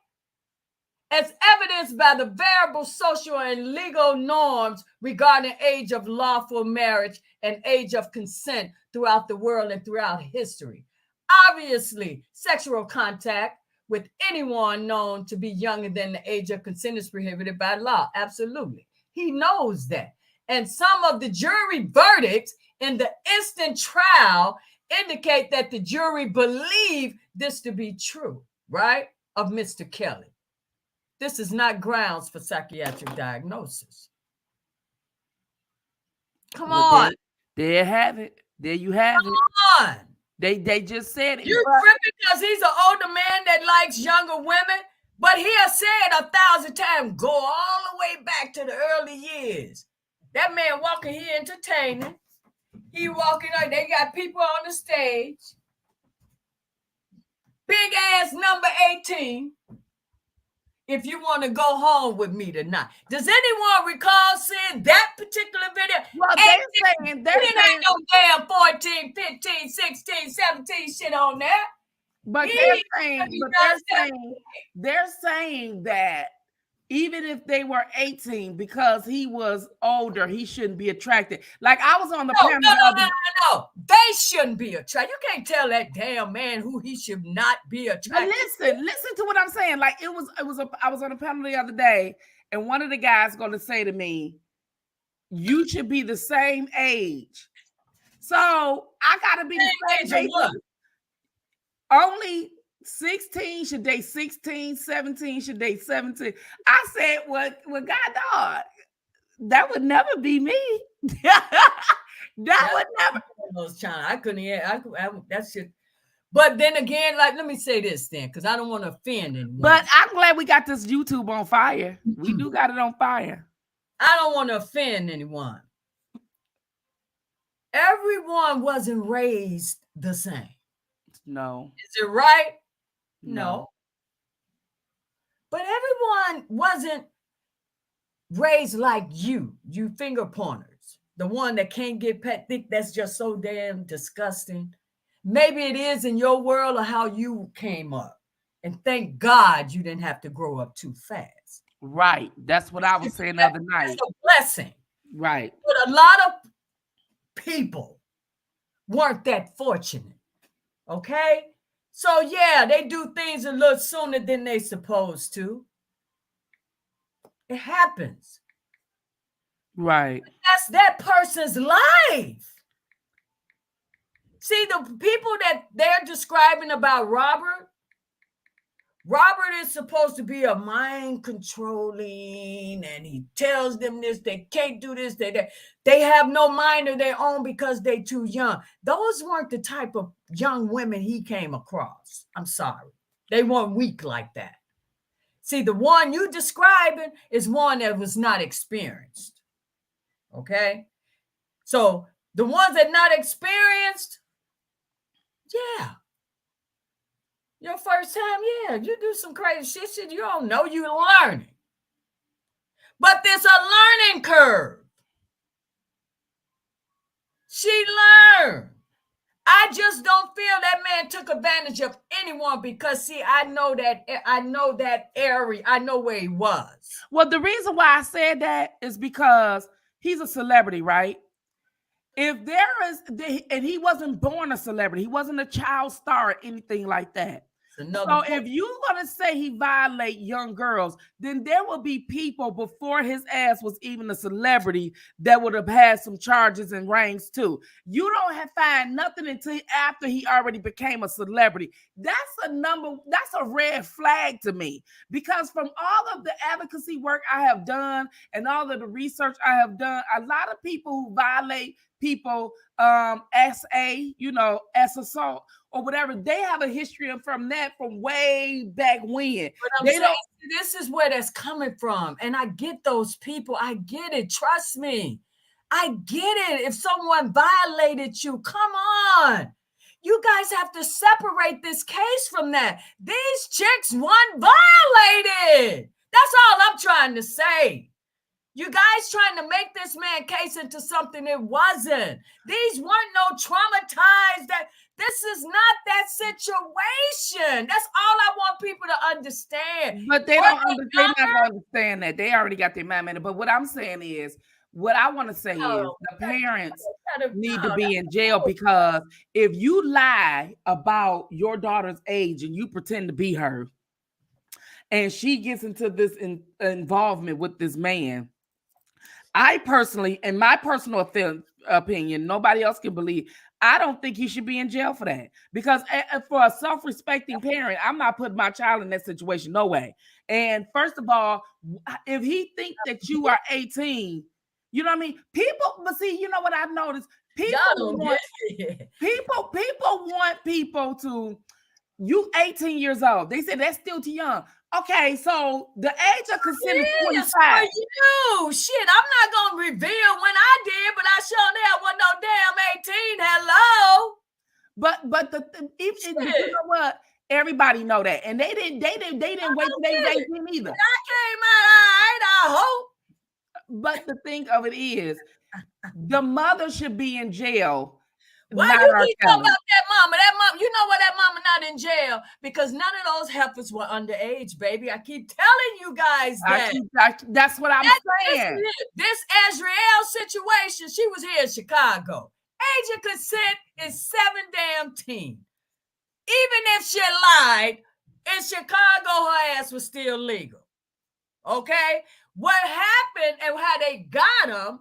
As evidenced by the variable social and legal norms regarding age of lawful marriage and age of consent throughout the world and throughout history. Obviously, sexual contact with anyone known to be younger than the age of consent is prohibited by law. Absolutely. He knows that. And some of the jury verdicts in the instant trial indicate that the jury believed this to be true, right? Of Mr. Kelly. this is not grounds for psychiatric diagnosis. Come on. There you have it. There you have it. Come on. They just said it. You tripping because he's an older man that likes younger women? But he has said 1,000 times, go all the way back to the early years. That man walking here entertaining. He walking like they got people on the stage. Big ass number 18. If you want to go home with me tonight. Does anyone recall seeing that particular video? Well, they're saying ain't no damn 14, 15, 16, 17 shit on there. But they're saying that even if they were 18, because he was older, he shouldn't be attracted. Like I was on the panel. No. They shouldn't be attracted. You can't tell that damn man who he should not be attracted. Listen to what I'm saying. Like I was on a panel the other day, and one of the guys going to say to me, "You should be the same age." So I gotta be the same age. Only 16 should date 16, 17 should date 17. I said, well, God dog, that would never be me. That would never. I couldn't hear. That shit. But then again, like, let me say this then, because I don't want to offend anyone. But I'm glad we got this YouTube on fire. We do got it on fire. I don't want to offend anyone. Everyone wasn't raised the same. No. Is it right? No. But everyone wasn't raised like you finger pointers. The one that can't get pet, think that's just so damn disgusting. Maybe it is in your world or how you came up. And thank God you didn't have to grow up too fast. Right. That's what I was saying the other night. It's a blessing. Right. But a lot of people weren't that fortunate. Okay? So, yeah, they do things a little sooner than they supposed to. It happens. Right. That's that person's life. See, the people that they're describing about Robert is supposed to be a mind controlling, and he tells them this, they can't do this, they have no mind of their own because they too young. Those weren't the type of young women he came across. I'm sorry. They weren't weak like that. See, the one you describing is one that was not experienced. Okay? So the ones that not experienced, yeah. Your first time, yeah, you do some crazy shit you don't know, you're learning. But there's a learning curve. She learned. I just don't feel that man took advantage of anyone because, see, I know that area. I know where he was. Well, the reason why I said that is because he's a celebrity, right? If there is, and he wasn't born a celebrity, he wasn't a child star or anything like that. So if you're going to say he violate young girls, then there will be people before his ass was even a celebrity that would have had some charges and ranks too. You don't have find nothing until after he already became a celebrity. That's a red flag to me, because from all of the advocacy work I have done and all of the research I have done, a lot of people who violate people as assault or whatever, they have a history from way back when. This is where that's coming from. And I get those people. I get it. Trust me. I get it. If someone violated you, come on. You guys have to separate this case from that. These chicks weren't violated. That's all I'm trying to say. You guys trying to make this man case into something it wasn't. These weren't no traumatized. This is not that situation. That's all I want people to understand. But they're not going to understand that. They already got their mind made up. But what I'm saying is, what I want to say is the parents need to be in jail, because if you lie about your daughter's age and you pretend to be her, and she gets into this involvement with this man, I personally, in my personal opinion, nobody else can believe. I don't think he should be in jail for that, because for a self-respecting parent, I'm not putting my child in that situation. No way. And first of all, if he think that you are 18, you know what I mean? People, but see, you know what I've noticed? People Y'all don't want get it. people want people to, you 18 years old. They said that's still too young. Okay, so the age of consent is Yes, 25. for you. Shit, I'm not gonna reveal when I did, but I sure there wasn't no damn 18. Hello. But but you know what? Everybody know that, and they didn't wait till they was 18 either. I came out all right, I hope. But the thing of it is, the mother should be in jail. Why Not you R. keep talking Kelly. about that mama? That mama, you know what? That mama not in jail because none of those heifers were underage, baby. I keep telling you guys that. That's what I'm saying. This Azriel situation, she was here in Chicago. Age of consent is 17. Even if she lied, in Chicago, her ass was still legal. Okay? What happened and how they got him,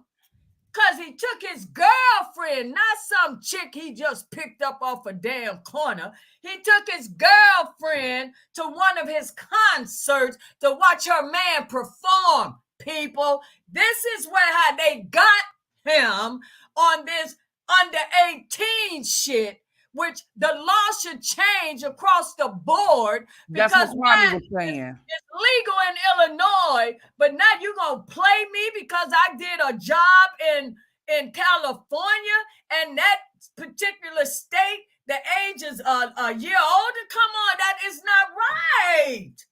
because he took his girlfriend, not some chick he just picked up off a damn corner. He took his girlfriend to one of his concerts to watch her man perform, people. This is how they got him on this under 18 shit, which the law should change across the board, because that's what Kwame was saying. It's legal in Illinois, but now you're gonna play me because I did a job in California and that particular state, the age is a year older. Come on, that is not right.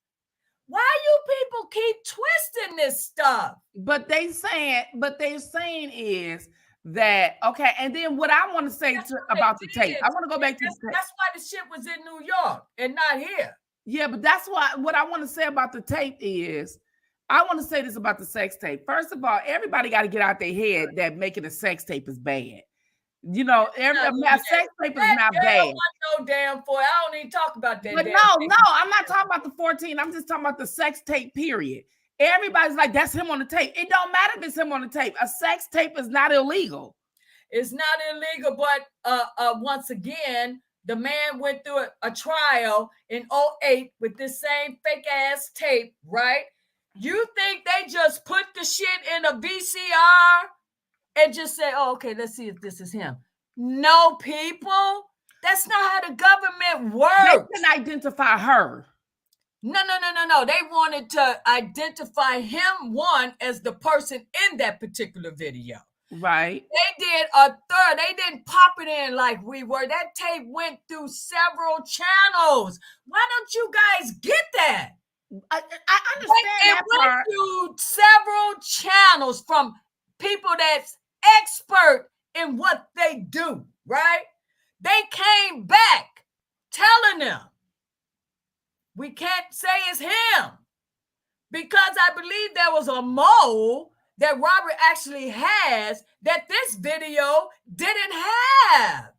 Why you people keep twisting this stuff? But they're saying is that, okay, and then what I want to say about the tape, I want to go back to the tape. That's why the shit was in New York and not here. Yeah, but that's why what I want to say about the tape is, I want to say this about the sex tape. First of all, everybody got to get out their head that making a sex tape is bad. You know, sex tape is not bad. No damn for. I don't even talk about that. But no, I'm not talking about the 14. I'm just talking about the sex tape, period. Everybody's like, that's him on the tape. It don't matter if it's him on the tape. A sex tape is not illegal. It's not illegal, but once again, the man went through a trial in 2008 with this same fake ass tape, right? You think they just put the shit in a VCR and just say, oh, okay, let's see if this is him? No, people. That's not how the government works. They can identify her. No. They wanted to identify him, one, as the person in that particular video. Right. They did a third. They didn't pop it in like we were. That tape went through several channels. Why don't you guys get that? I understand that part. It went through several channels from people that's expert in what they do, right? They came back telling them, we can't say it's him, because I believe there was a mole that Robert actually has that this video didn't have.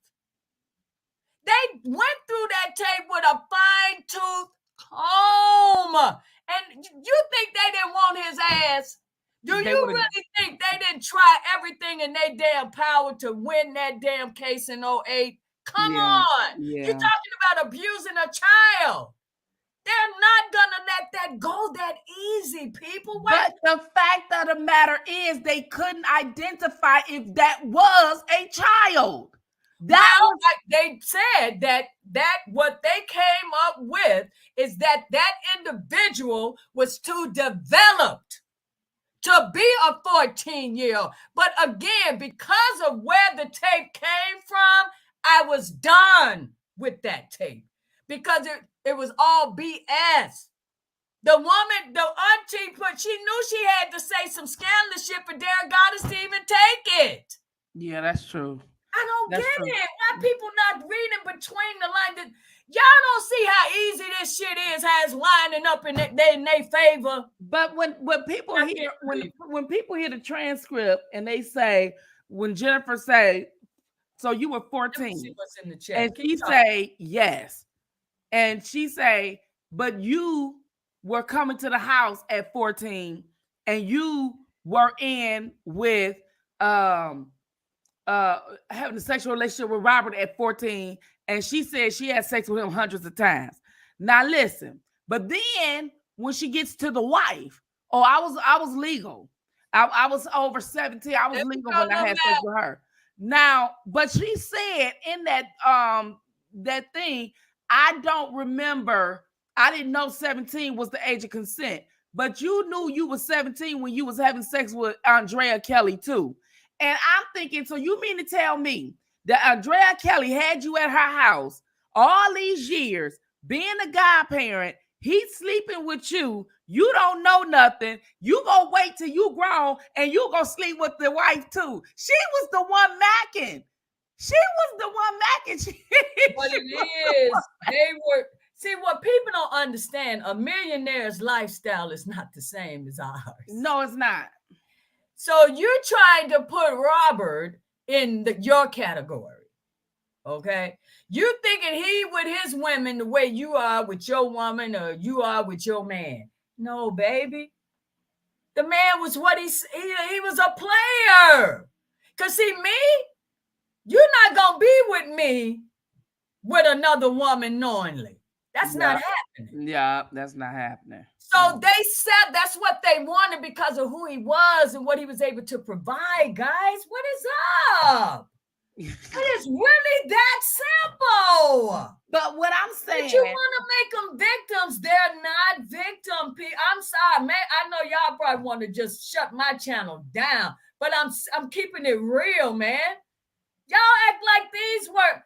They went through that tape with a fine-tooth comb. And you think they didn't want his ass? Do you really think they didn't try everything in their damn power to win that damn case in 2008? Come on. Yeah. You're talking about abusing a child. They're not going to let that go that easy, people. But the fact of the matter is they couldn't identify if that was a child. They said that what they came up with is that individual was too developed to be a 14-year-old. But again, because of where the tape came from, I was done with that tape because it was all BS. The woman, the auntie, she knew she had to say some scandalous shit for Derek Goddess to even take it. Yeah, that's true. I don't get it. Why people not reading between the lines? Y'all don't see how easy this shit is, how it's lining up in their favor. But when people hear when people hear the transcript and they say, when Jennifer say, so you were 14, see what's in the chat. And she say yes, and she say, but you were coming to the house at 14, and you were in with having a sexual relationship with Robert at 14, and she said she had sex with him hundreds of times. Now listen, but then when she gets to the wife, oh, I was legal. I was over 17. I was There we legal go, when I little had sex Matt. with her. Now, but she said in that thing, I don't remember. I didn't know 17 was the age of consent, but you knew you was 17 when you was having sex with Andrea Kelly too. And I'm thinking, so you mean to tell me that Andrea Kelly had you at her house all these years, being a godparent, he's sleeping with you, you don't know nothing, you gonna wait till you grown and you gonna sleep with the wife too. She was the one macking. She was the one macking. What it is, they were. See, what people don't understand, a millionaire's lifestyle is not the same as ours. No, it's not. So you're trying to put Robert in your category. Okay. You thinking he with his women the way you are with your woman or you are with your man. No, baby. The man was what he was a player. Because see, me, you're not going to be with me with another woman knowingly. That's not happening. Yeah, that's not happening. So they said that's what they wanted because of who he was and what he was able to provide, guys. What is up? It is really that simple. But what I'm saying, but you want to make them victims. They're not victim people. I'm sorry, man. I know y'all probably want to just shut my channel down, but I'm keeping it real, man. Y'all act like these were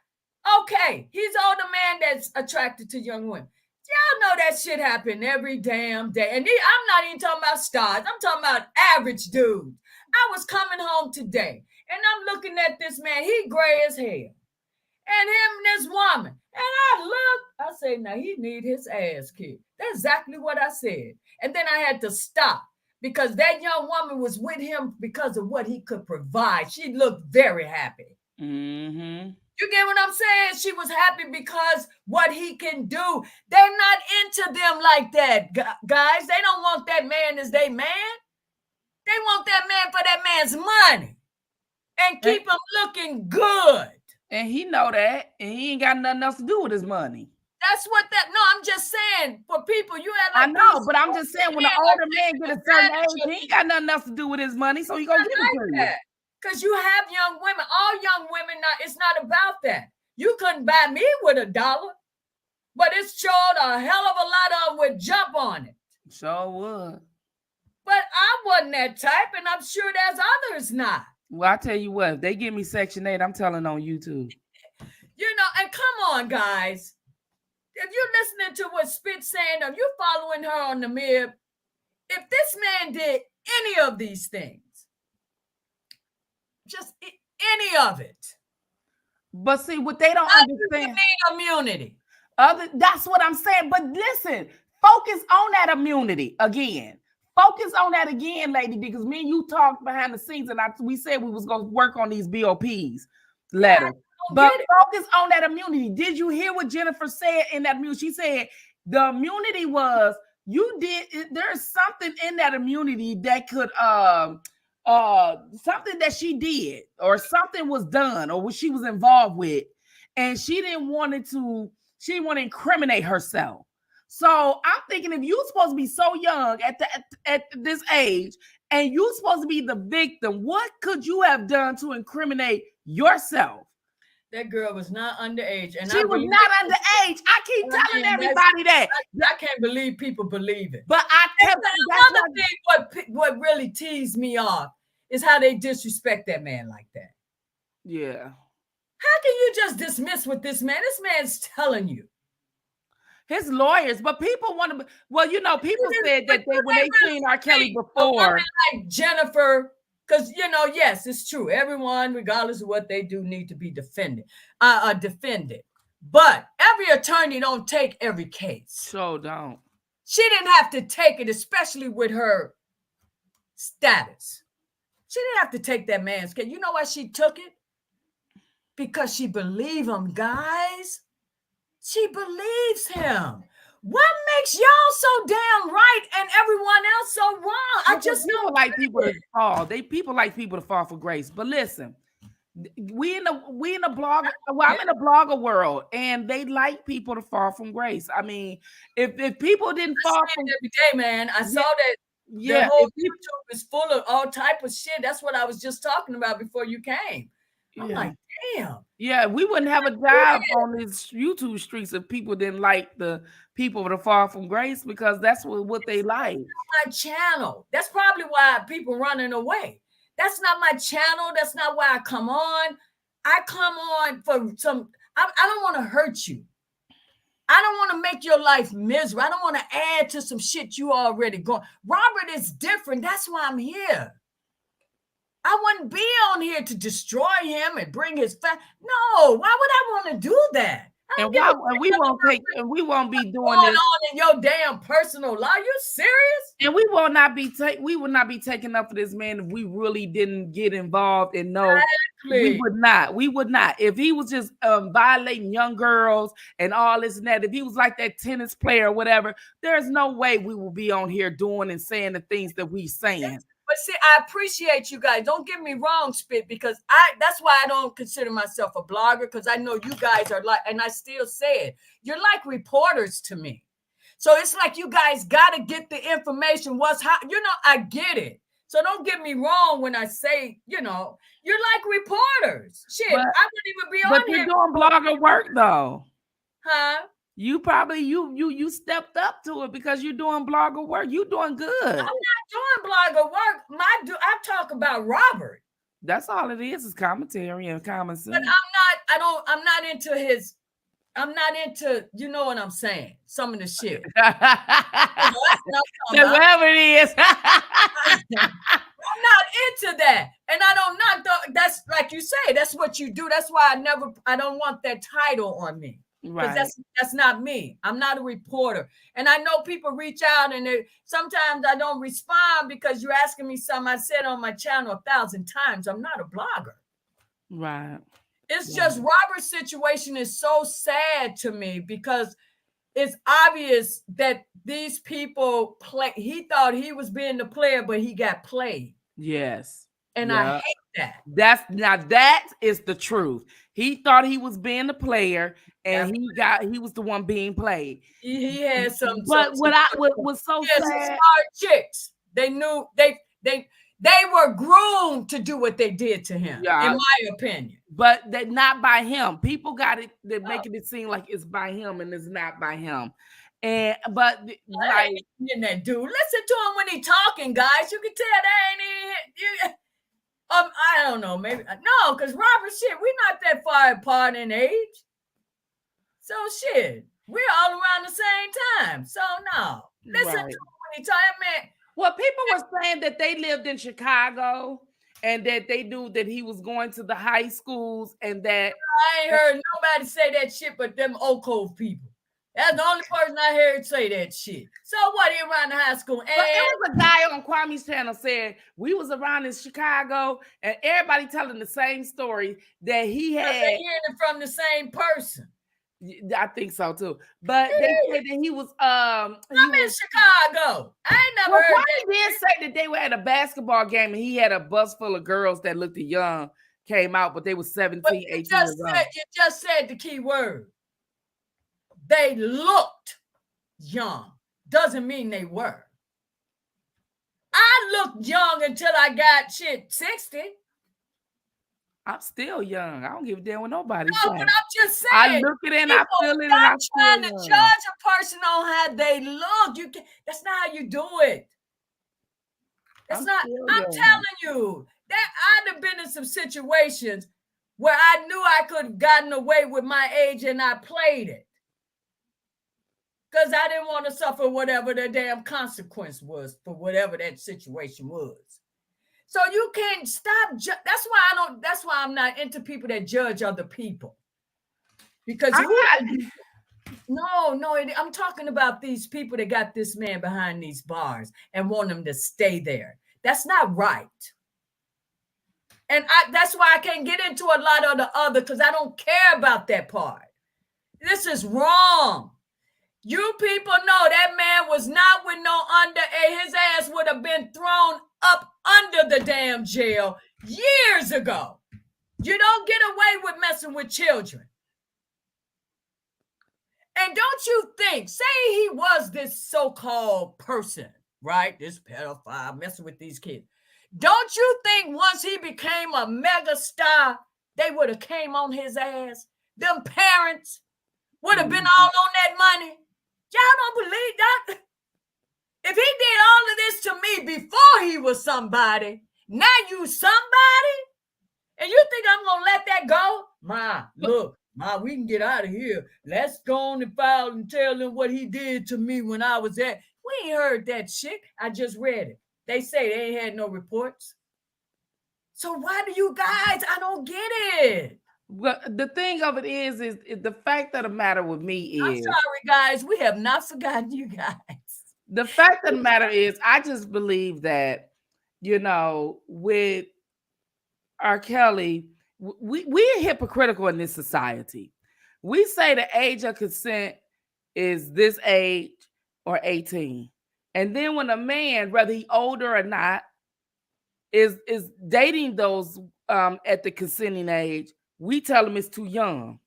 okay. He's older man that's attracted to young women. Y'all know that shit happen every damn day. And I'm not even talking about stars. I'm talking about average dudes. I was coming home today, and I'm looking at this man. He gray as hell. And him and this woman. And I look, I say, now he need his ass kicked. That's exactly what I said. And then I had to stop because that young woman was with him because of what he could provide. She looked very happy. Mm-hmm. You get what I'm saying? She was happy because what he can do. They're not into them like that, guys. They don't want that man as their man. They want that man for that man's money and keep him looking good. And he know that, and he ain't got nothing else to do with his money. That's what that. No, I'm just saying for people. You had like I know, but I'm just saying when the older man get a certain age, he ain't got nothing else to do with his money, so he gonna give it to you. Because you have young women, all young women. It's not about that. You couldn't buy me with $1, but it's showed a hell of a lot of them would jump on it. Sure would. But I wasn't that type, and I'm sure there's others not. Well, I tell you what, if they give me Section 8, I'm telling on YouTube. You know, and come on, guys. If you're listening to what Spit's saying, if you're following her on the Mib, if this man did any of these things, just any of it. But see, what they don't understand. You need immunity. That's what I'm saying. But listen, focus on that immunity again. Focus on that again, lady, because me and you talked behind the scenes, and we said we was going to work on these BOPs letters. But focus on that immunity. Did you hear what Jennifer said in that immunity? She said the immunity was there's something in that immunity that could something that she did or something was done or what she was involved with, and she didn't want to incriminate herself. So I'm thinking, if you're supposed to be so young at this age and you're supposed to be the victim, what could you have done to incriminate yourself? That girl was not underage. And she was not underage. I keep telling everybody that. I can't believe people believe it. But another thing what really teased me off is how they disrespect that man like that. Yeah. How can you just dismiss with this man? This man's telling you. His lawyers, but people want to. Well, you know, people said that when they seen R. Kelly before, like Jennifer, because yes, it's true. Everyone, regardless of what they do, need to be defended. But every attorney don't take every case. So don't. She didn't have to take it, especially with her status. She didn't have to take that man's case. You know why she took it? Because she believed him, guys. She believes him. What makes y'all so damn right right and everyone else so wrong. I just people don't like people to fall. People like people to fall for grace. But listen, we in the blogger. Well, I'm in the blogger world, and they like people to fall from grace. I mean, if people didn't fall from every day, man. I saw that the yeah, whole YouTube is full of all type of shit. That's what I was just talking about before you came. I'm like, damn. Yeah, we wouldn't have a job on these YouTube streets if people didn't like the people to fall from grace, because that's what they like. My channel. That's probably why people running away. That's not my channel. That's not why I come on. I come on for some. I don't want to hurt you. I don't want to make your life miserable. I don't want to add to some shit you already going. Robert is different. That's why I'm here. I wouldn't be on here to destroy him and bring his family. No, why would I want to do that? And we won't be doing this on in your damn personal life. You serious? And we will not be taking up for this man if we really didn't get involved and know. Exactly. We would not. If he was just violating young girls and all this and that, if he was like that tennis player or whatever, there's no way we will be on here doing and saying the things that we saying. But see, I appreciate you guys. Don't get me wrong, Spit, because that's why I don't consider myself a blogger, because I know you guys are like, and I still say it, you're like reporters to me. So it's like you guys got to get the information. I get it. So don't get me wrong when I say, you're like reporters. Shit, I wouldn't even be on here. But you're doing blogger work, though. Huh? You probably you stepped up to it because you're doing blogger work. You're doing good. I'm not doing blogger work. I talk about Robert. That's all it is commentary and common sense. But I'm not into, you know what I'm saying? Some of the shit. Whatever it is. I'm not into that. And I don't that's like you say, that's what you do. That's why I don't want that title on me. Right. That's not me. I'm not a reporter. And I know people reach out and sometimes I don't respond because you're asking me something I said on my channel 1,000 times. I'm not a blogger. Right. It's just Robert's situation is so sad to me because it's obvious that these people he thought he was being the player, but he got played. Yes. And I hate that. That is the truth. He thought he was being the player, and he was the one being played. He had some. But what was so sad? Some smart chicks. They knew they were groomed to do what they did to him. Yeah, in my opinion. But that not by him. People got it. They're making it seem like it's by him, and it's not by him. But like that dude, listen to him when he talking, guys. You can tell that ain't it. I don't know, maybe no, because Robert, shit, we're not that far apart in age. So shit, we're all around the same time. So no, listen to him when he talk, man. Well, people were saying that they lived in Chicago and that that he was going to the high schools and that I ain't heard nobody say that shit but them Oak Cove people. That's the only person I heard say that shit. So what, he around the high school? And there was a guy on Kwame's channel said we was around in Chicago and everybody telling the same story that he had. They hearing it from the same person. I think so too. But they said that he was I'm in Chicago. I ain't never heard that. He did say that they were at a basketball game and he had a bus full of girls that looked young came out, but they were 17, 18 years old. You just said the key word. They looked young. Doesn't mean they were. I looked young until I got 60. I'm still young. I don't give a damn what nobody says. No, but I'm just saying. I look at it and I feel it. And I'm trying to judge a person on how they look. You can't. That's not how you do it. That's not. I'm telling you that I'd have been in some situations where I knew I could have gotten away with my age and I played it. Because I didn't want to suffer whatever the damn consequence was for whatever that situation was. So you can't stop. That's why I'm not into people that judge other people. Because I'm talking about these people that got this man behind these bars and want him to stay there. That's not right. And that's why I can't get into a lot of the other, because I don't care about that part. This is wrong. You people know that man was not with no his ass would have been thrown up under the damn jail years ago. You don't get away with messing with children. And don't you think, say he was this so-called person, right? This pedophile messing with these kids. Don't you think once he became a mega star, they would have came on his ass? Them parents would have been all on that money. Y'all don't believe that? If he did all of this to me before he was somebody, now you somebody? And you think I'm going to let that go? Ma, look, Ma, we can get out of here. Let's go on and file and tell them what he did to me when I was at. We ain't heard that shit. I just read it. They say they ain't had no reports. So why do you guys? I don't get it. Well, the thing of it is the fact of the matter with me is. I'm sorry, guys. We have not forgotten you guys. The fact of the matter is, I just believe that, with R. Kelly, we're hypocritical in this society. We say the age of consent is this age or 18. And then when a man, whether he older or not, is dating those at the consenting age, we tell him it's too young.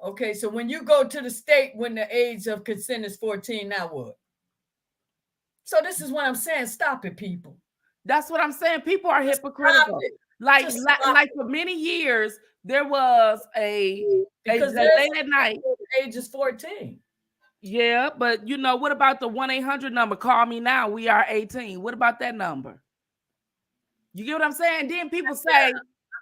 Okay, so when you go to the state when the age of consent is 14, now what? So this is what I'm saying. Stop it, people. That's what I'm saying. People are hypocritical. Like for many years, there was a late at night. Age is 14. Yeah, but what about the 1-800 number? Call me now. We are 18. What about that number? You get what I'm saying? Then people say,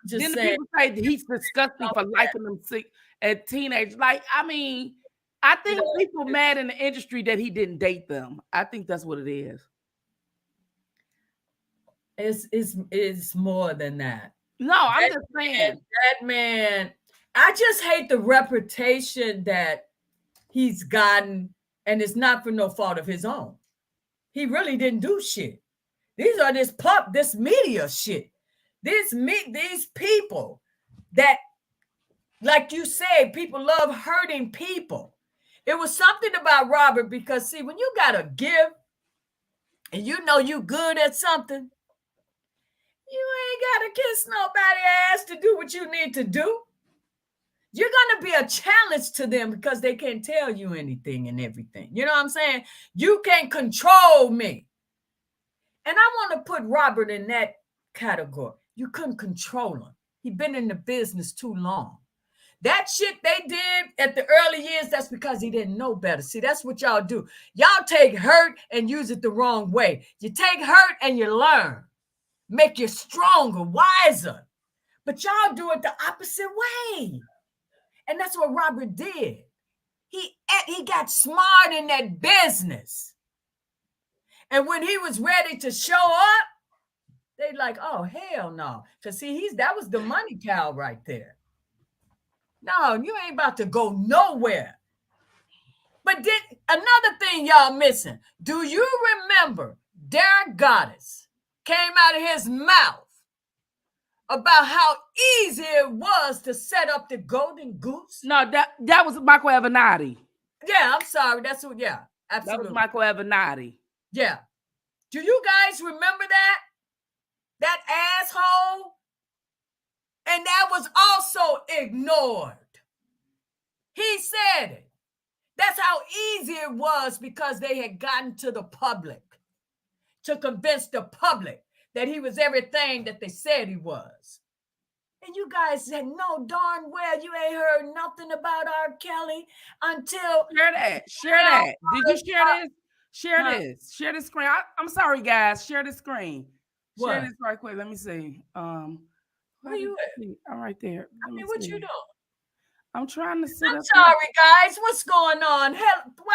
people say he's disgusting for liking them sick at teenage. Like, I mean, I think people mad in the industry that he didn't date them. I think that's what it is. It's more than that. No, I'm just saying. That man, I just hate the reputation that he's gotten, and it's not for no fault of his own. He really didn't do shit. These are this media shit. These people that, like you said, people love hurting people. It was something about Robert because, see, when you got to give and you good at something, you ain't got to kiss nobody's ass to do what you need to do. You're going to be a challenge to them because they can't tell you anything and everything. You know what I'm saying? You can't control me. And I want to put Robert in that category. You couldn't control him. He'd been in the business too long. That shit they did at the early years, that's because he didn't know better. See, that's what y'all do. Y'all take hurt and use it the wrong way. You take hurt and you learn. Make you stronger, wiser. But y'all do it the opposite way. And that's what Robert did. He got smart in that business. And when he was ready to show up, they like, oh, hell no. Because see, that was the money cow right there. No, you ain't about to go nowhere. But another thing y'all missing. Do you remember Derek Goddess came out of his mouth about how easy it was to set up the Golden Goose? No, that was Michael Avenatti. Yeah, I'm sorry. That's what, yeah, absolutely. That was Michael Avenatti. Yeah. Do you guys remember that? That asshole? And that was also ignored. He said it. That's how easy it was because they had gotten to the public to convince the public that he was everything that they said he was. And you guys said, no, darn well, you ain't heard nothing about R. Kelly until... Share that. Did you share this? Share this. Share the screen. I'm sorry, guys. Share the screen. What? Share this right quick. Let me see. Where you at? I'm right there. What you doing? I'm trying to set up. I'm sorry, guys. What's going on?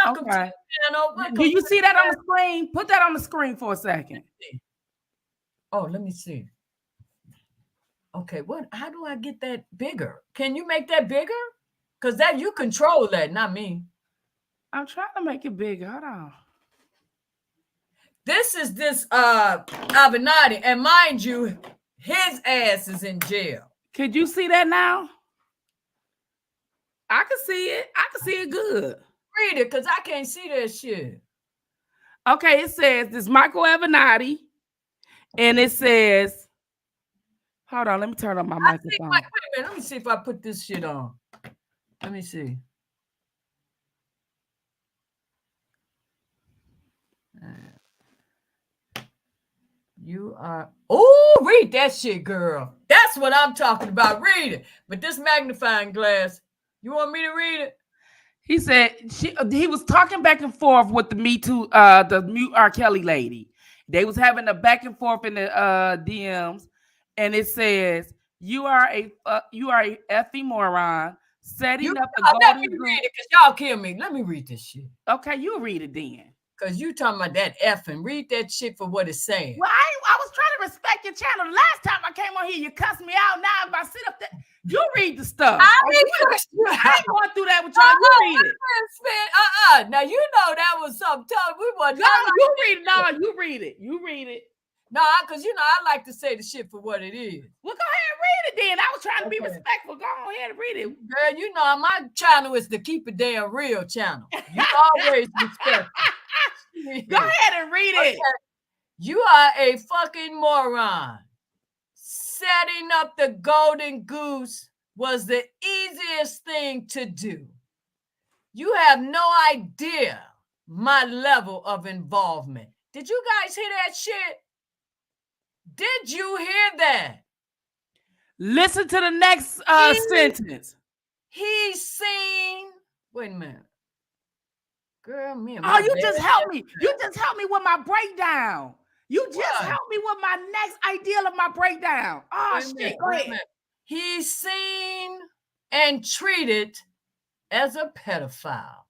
Welcome to the channel. Do you see that on the screen? Put that on the screen for a second. Oh, let me see. Okay, how do I get that bigger? Can you make that bigger? Because you control that, not me. I'm trying to make it bigger. Hold on. This is Avenatti, and mind you, his ass is in jail. Could you see that now? I can see it. I can see it good. Read it, because I can't see that shit. Okay, it says this Michael Avenatti, and it says, hold on, let me turn on my microphone. Wait a minute, let me see if I put this shit on. Let me see. You are, oh, read that shit, girl. That's what I'm talking about. Read it. But this magnifying glass, you want me to read it? He said he was talking back and forth with the Me Too, the Mute R. Kelly lady. They was having a back and forth in the DMs, and it says, "You are a effing moron, setting up the let me golden read it, because y'all kill me. Let me read this shit. Okay, you read it then. Because you talking about that effing. Read that shit for what it's saying. Well, I was trying to respect your channel. The last time I came on here, you cussed me out. Now if I sit up there, you read the stuff. I ain't going through that with y'all. You read it. Now you know that was something tough. We wasn't. No, you read it. No, you read it. You read it. No, because you know I like to say the shit for what it is. Well, go ahead and read it then. I was trying to be respectful. Go ahead and read it. Girl, you know my channel is the Keep It Damn Real channel. You always respect. Go ahead and read it. You are a fucking moron. Setting up the golden goose was the easiest thing to do. You have no idea my level of involvement. Did you guys hear that shit? Did you hear that? Listen to the next sentence. He's seen. Wait a minute. Girl, me and oh, you just helped me. You just helped me with my breakdown. You just helped me with my next ideal of my breakdown. Oh, shit. Go ahead. He's seen and treated as a pedophile.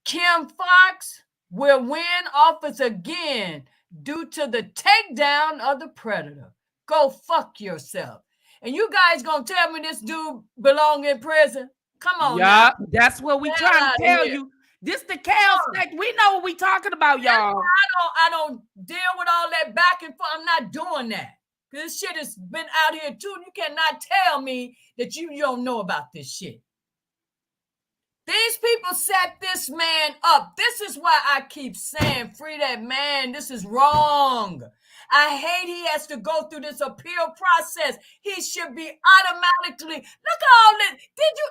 Kim Fox will win office again due to the takedown of the predator. Go fuck yourself. And you guys gonna tell me this dude belong in prison? Come on. Yeah, that's what we trying to tell you. This the chaos sect. We know what we talking about, y'all. I don't deal with all that back and forth. I'm not doing that. This shit has been out here too. You cannot tell me that you don't know about this shit. These people set this man up. This is why I keep saying, free that man. This is wrong. I hate he has to go through this appeal process. He should be automatically, look at all this.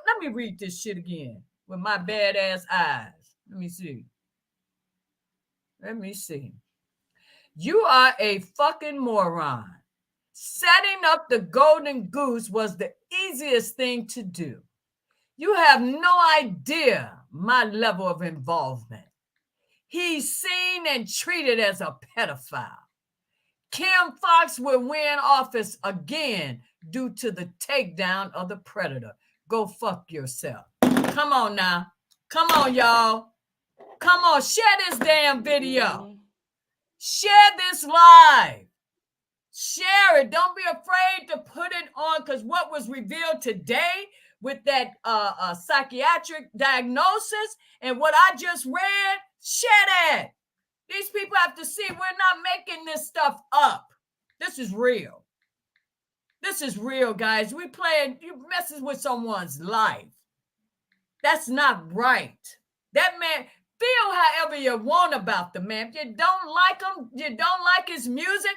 Let me read this shit again with my badass eyes. Let me see. You are a fucking moron. Setting up the golden goose was the easiest thing to do. You have no idea my level of involvement. He's seen and treated as a pedophile. Kim Fox will win office again due to the takedown of the predator. Go fuck yourself. Come on now. Come on, y'all. Come on, share this damn video. Share this live. Share it. Don't be afraid to put it on, because what was revealed today with that psychiatric diagnosis and what I just read, share that. These people have to see we're not making this stuff up. This is real. This is real, guys. You messes with someone's life. That's not right. That man, feel however you want about the man. If you don't like him, you don't like his music,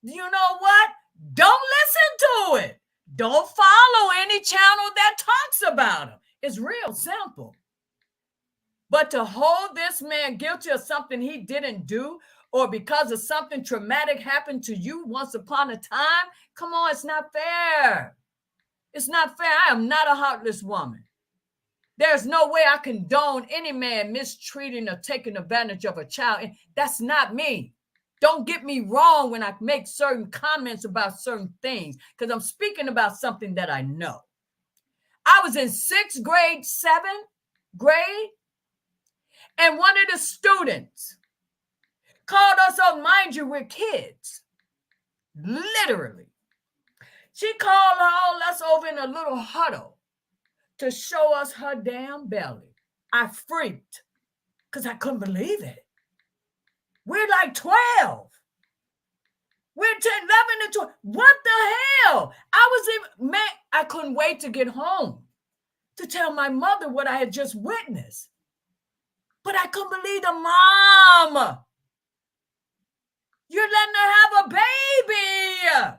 you know what? Don't listen to it. Don't follow any channel that talks about him. It's real simple. But to hold this man guilty of something he didn't do, or because of something traumatic happened to you once upon a time, come on, it's not fair. It's not fair. I am not a heartless woman. There's no way I condone any man mistreating or taking advantage of a child. And that's not me. Don't get me wrong when I make certain comments about certain things, because I'm speaking about something that I know. I was in 6th grade, 7th grade, and one of the students called us up. Mind you, we're kids. Literally. She called all us over in a little huddle to show us her damn belly. I freaked because I couldn't believe it. We're like 12. We're 11 and 12. What the hell? I couldn't wait to get home to tell my mother what I had just witnessed. But I couldn't believe the mom You're letting her have a baby.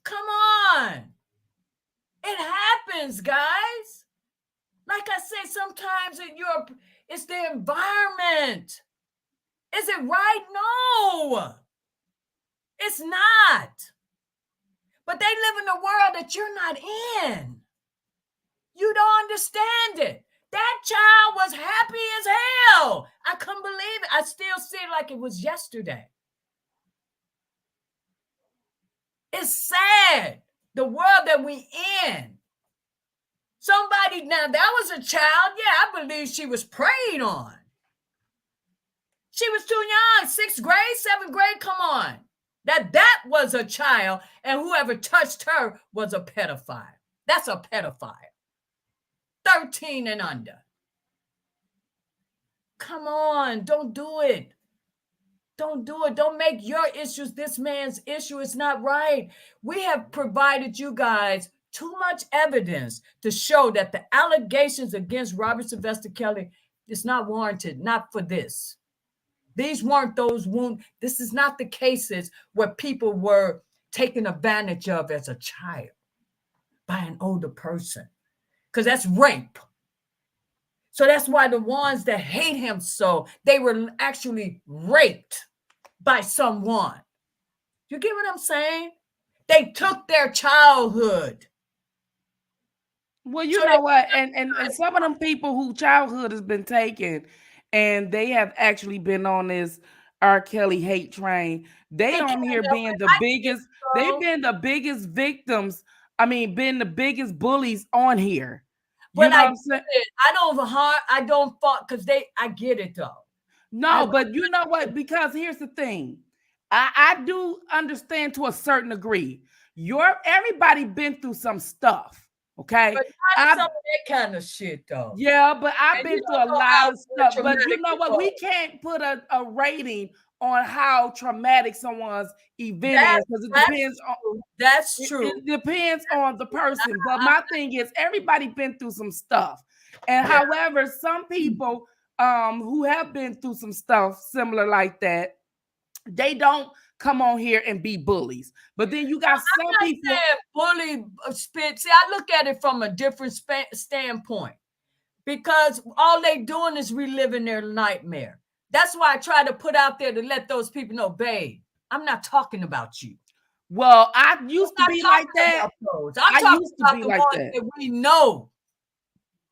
Come on. It happens, guys. Like I said, sometimes it's the environment. Is it right? No, it's not. But they live in a world that you're not in. You don't understand it. That child was happy as hell. I couldn't believe it. I still see it like it was yesterday. It's sad, the world that we in. Somebody, now that was a child. Yeah, I believe she was preyed on. She was too young, 6th grade, 7th grade, come on. That was a child, and whoever touched her was a pedophile. That's a pedophile. 13 and under. Come on, don't do it. Don't do it. Don't make your issues this man's issue. It's not right. We have provided you guys too much evidence to show that the allegations against Robert Sylvester Kelly is not warranted, not for this. These weren't those wounds. This is not the cases where people were taken advantage of as a child by an older person, because that's rape. So that's why the ones that hate him so, they were actually raped by someone. You get what I'm saying? They took their childhood. Well, you know what? And some of them people whose childhood has been taken and they have actually been on this R. Kelly hate train. They on here being the biggest, they've been the biggest victims. I mean, been the biggest bullies on here. But I don't fault, because I get it though. No, but you know what? Because here's the thing. I do understand to a certain degree. Everybody been through some stuff. Okay, but not some of that kind of shit though. Yeah, but I've been through a lot of stuff. But you know what? We can't put a rating on how traumatic someone's event is, because it depends on. That's true. It depends on the person. But my thing is, everybody been through some stuff, and however, some people who have been through some stuff similar like that, they don't come on here and be bullies. But then you got some people bully spit. See, I look at it from a different standpoint, because all they doing is reliving their nightmare. That's why I try to put out there to let those people know, babe, I'm not talking about you. Well, I used to be like that. I'm talking about the ones that we know.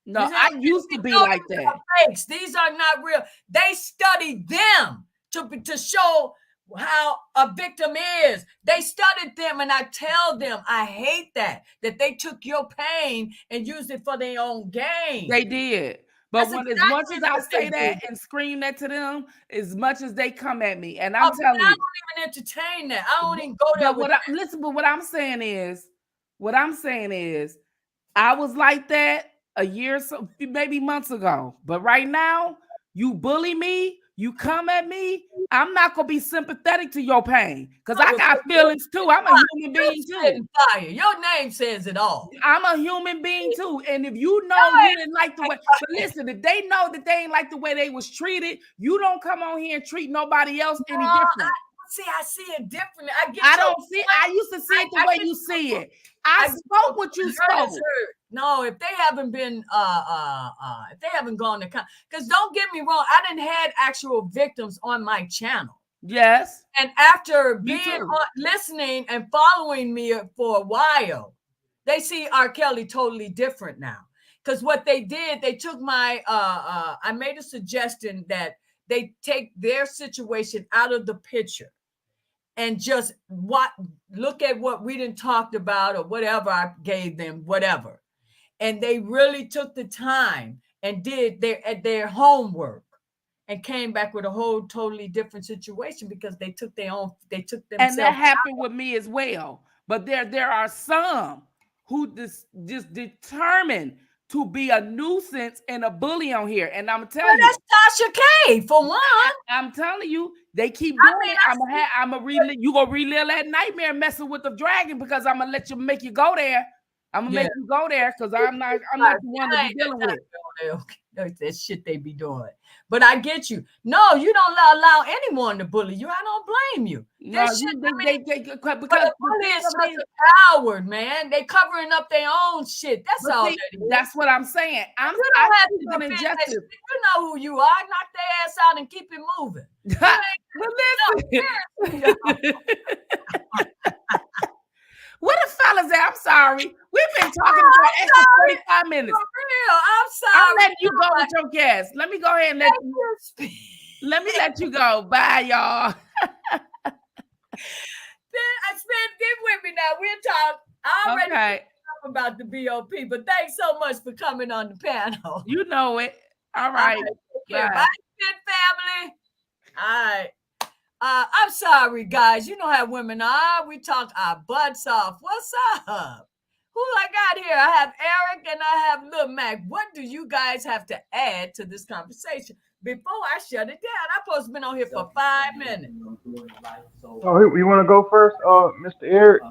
No, I used to be like that. These are not real. They studied them to show how a victim is. They studied them, and I tell them I hate that they took your pain and used it for their own gain. They did. But as much as I say that and scream that to them, as much as they come at me, and I'm telling you, I don't even entertain that. I don't even go there. But what I'm saying is, I was like that a year, so maybe months ago. But right now, you bully me, you come at me, I'm not gonna be sympathetic to your pain, because I got feelings too. I'm a human being too. Your name says it all. I'm a human being too. And if you know you didn't like the way, but listen, if they know that they ain't like the way they was treated, you don't come on here and treat nobody else any different. I see it differently. I used to see it the way you see it. I spoke what you spoke. No, if they haven't been if they haven't gone to, because don't get me wrong, I didn't had actual victims on my channel. Yes. And after listening and following me for a while, they see R. Kelly totally different now. Because what they did, they took my I made a suggestion that they take their situation out of the picture and just look at what we didn't talked about or whatever I gave them, whatever. And they really took the time and did their homework and came back with a whole totally different situation, because they took themselves. And that happened with me as well. But there are some who just determined to be a nuisance and a bully on here. And I'm telling you, that's Tasha K for one. I'm telling you, they keep doing it. You gonna relive that nightmare messing with the dragon, because I'm gonna make you go there. I'm gonna Yeah. make you go there because I'm not the one to be dealing with. That shit they be doing. But I get you. No, you don't allow anyone to bully you. I don't blame you. No, That shit, they because because the the bully thing is of such it is, a coward, man. They covering up their own shit. That's but all see, that is. that's what I'm saying. You I don't have to speak on defend that shit. injustice. You know who you are. Knock their ass out and keep it moving. You ain't But listen. Where the fellas at? I'm sorry. We've been talking for an I'm extra sorry. 45 minutes. For real. I'm I'm sorry. letting you go with your guest. Let me go ahead and let you go. Bye, y'all. Get with me now. We'll talk. I already Okay. talked about the BOP, but thanks so much for coming on the panel. You know it. All right. Take care. Bye, family. All right. I'm sorry, guys. You know how women are. We talk our butts off. What's up? Who I got here? I have Eric and I have Lil Mac. What do you guys have to add to this conversation before I shut it down? I'm supposed to be on here for 5 minutes. Oh, you want to go first, Mr. Eric?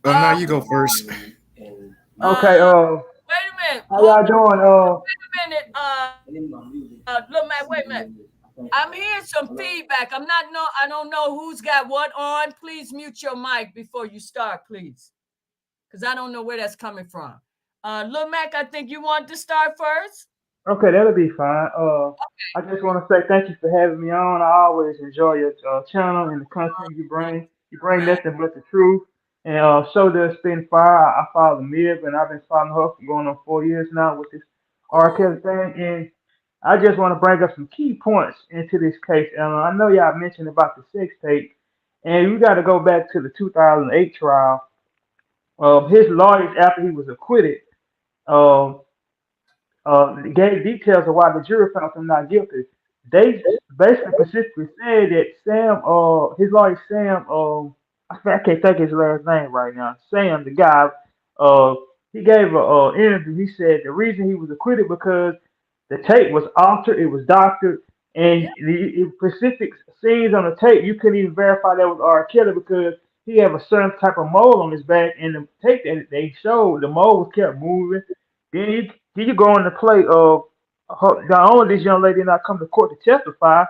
No, you go first. Okay. Wait a minute. How y'all doing? Wait a minute. Lil Mac, wait a minute. I'm hearing some feedback. I don't know who's got what on. Please mute your mic before you start, please. Because I don't know where that's coming from. Lil Mac, I think you want to start first. Okay, that'll be fine. I just want to say thank you for having me on. I always enjoy your channel and the content you bring. You bring Right. nothing but the truth. And so does Spin Fire. I follow Mib, and I've been following her for going on 4 years now with this R. Kelly thing. And I just want to bring up some key points into this case. I know y'all mentioned about the sex tape, and we got to go back to the 2008 trial. His lawyers, after he was acquitted, um, gave details of why the jury found him not guilty. They basically specifically said that Sam, his lawyer Sam, I can't think his last name right now. Sam, the guy, uh, he gave a interview. He said the reason he was acquitted because the tape was altered, it was doctored, and Yeah. the specific scenes on the tape you couldn't even verify that was R. Kelly because he have a certain type of mole on his back, and the tape that they showed, the mole was kept moving. Then you go on the play of not only this young lady did not come to court to testify,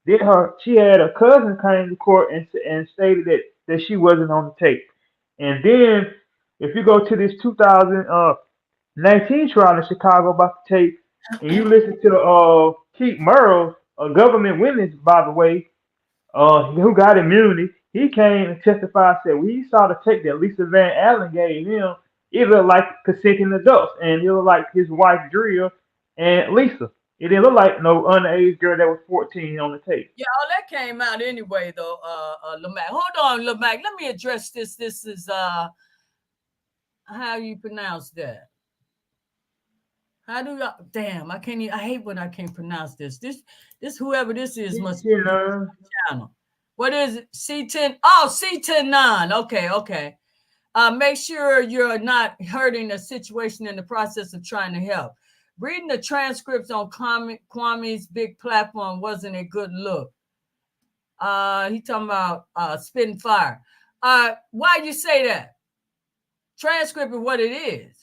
then she had a cousin came to court and stated that she wasn't on the tape. And then if you go to this 2019 trial in Chicago about the tape, and you listen to Keith Murrow, a government witness, by the way, who got immunity, he came and testified, said when he saw the tape that Lisa Van Allen gave him, it looked like consenting adults, and it looked like his wife Drea and Lisa. It didn't look like no underage girl that was 14 on the tape. Yeah, all that came out anyway, though, Lamac. Hold on, Lamac. Let me address this. This is how you pronounce that? How do you damn, I can't even, I hate when I can't pronounce this. This whoever this is must be You know, channel. What is it? C10? Oh, C109. Okay. Make sure you're not hurting the situation in the process of trying to help. Reading the transcripts on Kwame's big platform wasn't a good look. He talking about spitting fire. Why you say that? Transcript is what it is.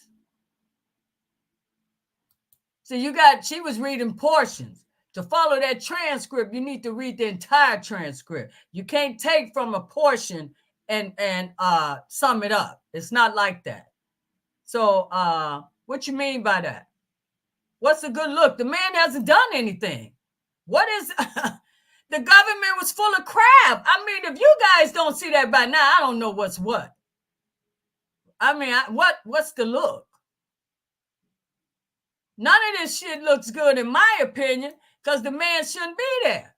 So she was reading portions. To follow that transcript, you need to read the entire transcript. You can't take from a portion and sum it up. It's not like that. So what you mean by that? What's a good look? The man hasn't done anything. What is the government was full of crap. I mean, if you guys don't see that by now, I don't know what's what. I mean, what's the look? None of this shit looks good in my opinion, because the man shouldn't be there.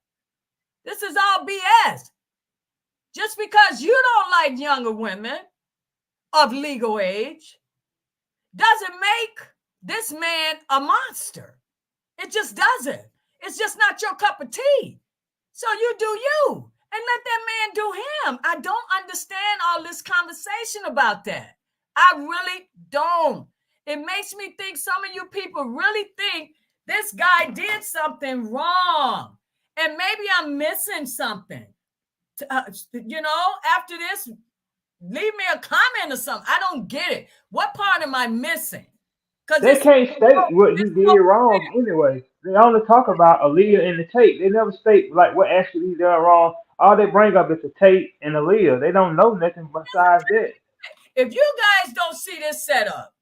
This is all BS. Just because you don't like younger women of legal age doesn't make this man a monster. It just doesn't. It's just not your cup of tea. So you do you and let that man do him. I don't understand all this conversation about that. I really don't. It makes me think some of you people really think this guy did something wrong. And maybe I'm missing something. After this, leave me a comment or something. I don't get it. What part am I missing? Because They can't state what he did wrong anyway. They only talk about Aaliyah and the tape. They never state like what actually he done wrong. All they bring up is the tape and Aaliyah. They don't know nothing besides that. if you guys don't see this setup,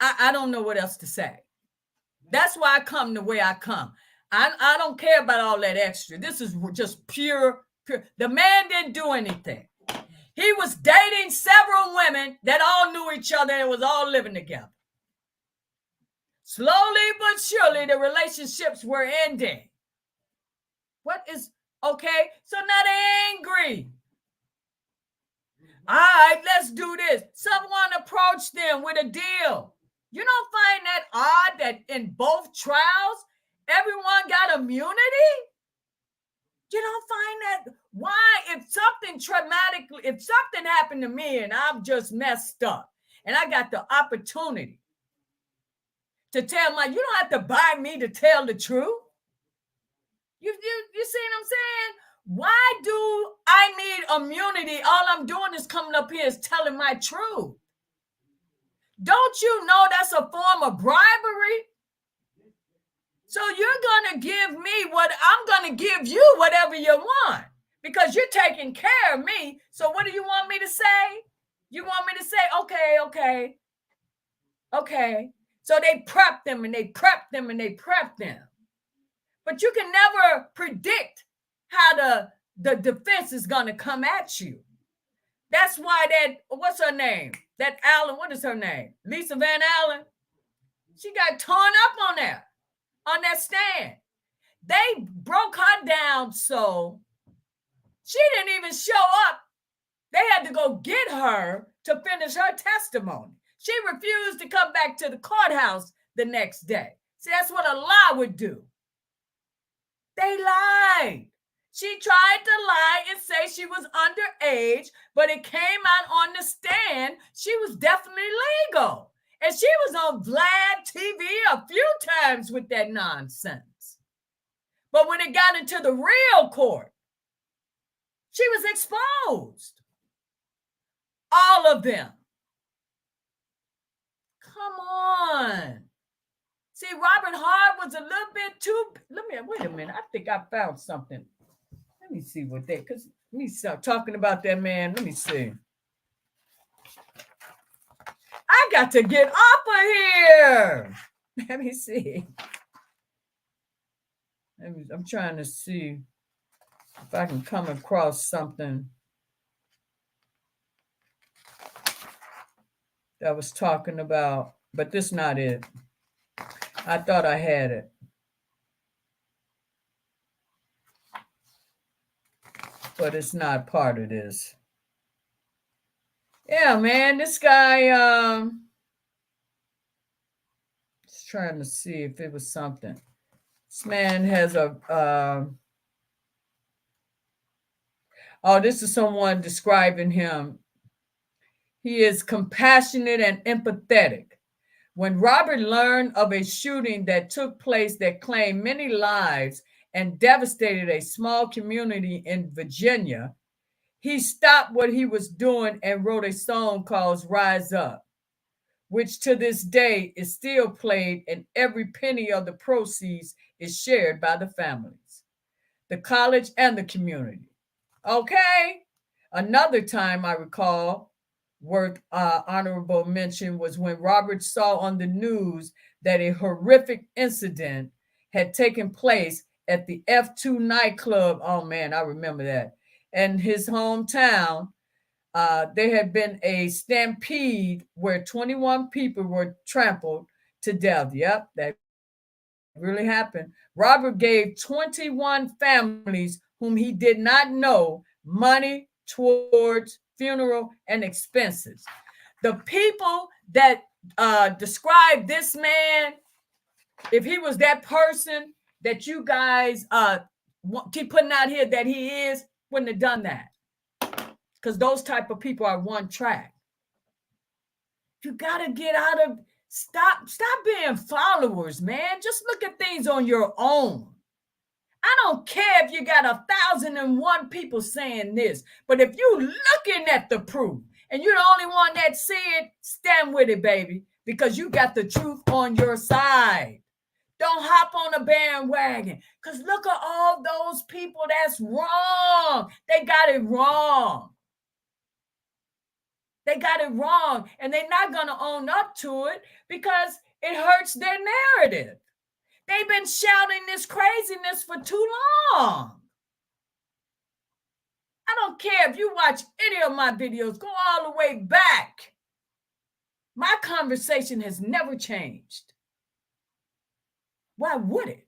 I don't know what else to say. That's why I come the way I come. I don't care about all that extra. This is just pure. The man didn't do anything. He was dating several women that all knew each other and was all living together. Slowly but surely, the relationships were ending. What is okay? So now they're angry. All right, let's do this. Someone approached them with a deal. You don't find that odd that in both trials, everyone got immunity? You don't find that? Why? If something traumatic, if something happened to me and I'm just messed up and I got the opportunity to tell you don't have to buy me to tell the truth. You see what I'm saying? Why do I need immunity? All I'm doing is coming up here is telling my truth. Don't you know that's a form of bribery? So you're going to give me what I'm going to give you whatever you want because you're taking care of me. So what do you want me to say? You want me to say, okay. So they prep them and they prep them and they prep them. But you can never predict how the defense is going to come at you. That's why what's her name? That Allen, what is her name? Lisa Van Allen. She got torn up on that stand. They broke her down so she didn't even show up. They had to go get her to finish her testimony. She refused to come back to the courthouse the next day. See, that's what a lie would do. They lied. She tried to lie and say she was underage, but it came out on the stand. She was definitely legal. And she was on Vlad TV a few times with that nonsense. But when it got into the real court, she was exposed. All of them. Come on. See, Robert Hart was a little bit too. Wait a minute. I think I found something. Let me see what because me start talking about that man. Let me see. I got to get off of here. Let me see. I'm trying to see if I can come across something that was talking about, but this is not it. I thought I had it. But it's not part of this. Yeah, man, this guy, just trying to see if it was something. This man has this is someone describing him. He is compassionate and empathetic. When Robert learned of a shooting that took place that claimed many lives and devastated a small community in Virginia, he stopped what he was doing and wrote a song called Rise Up, which to this day is still played, and every penny of the proceeds is shared by the families, the college, and the community. Okay. Another time I recall worth honorable mention was when Robert saw on the news that a horrific incident had taken place at the F2 nightclub. Oh man, I remember that. In his hometown, there had been a stampede where 21 people were trampled to death. Yep, that really happened. Robert gave 21 families whom he did not know money towards funeral and expenses. The people that describe this man, if he was that person that you guys keep putting out here that he is, wouldn't have done that. Because those type of people are one track. You got to get out of, stop being followers, man. Just look at things on your own. I don't care if you got 1,001 people saying this, but if you looking at the proof and you're the only one that see it, stand with it, baby, because you got the truth on your side. Don't hop on the bandwagon, because look at all those people that's wrong. They got it wrong. They got it wrong, and they're not going to own up to it because it hurts their narrative. They've been shouting this craziness for too long. I don't care if you watch any of my videos, go all the way back. My conversation has never changed. Why would it?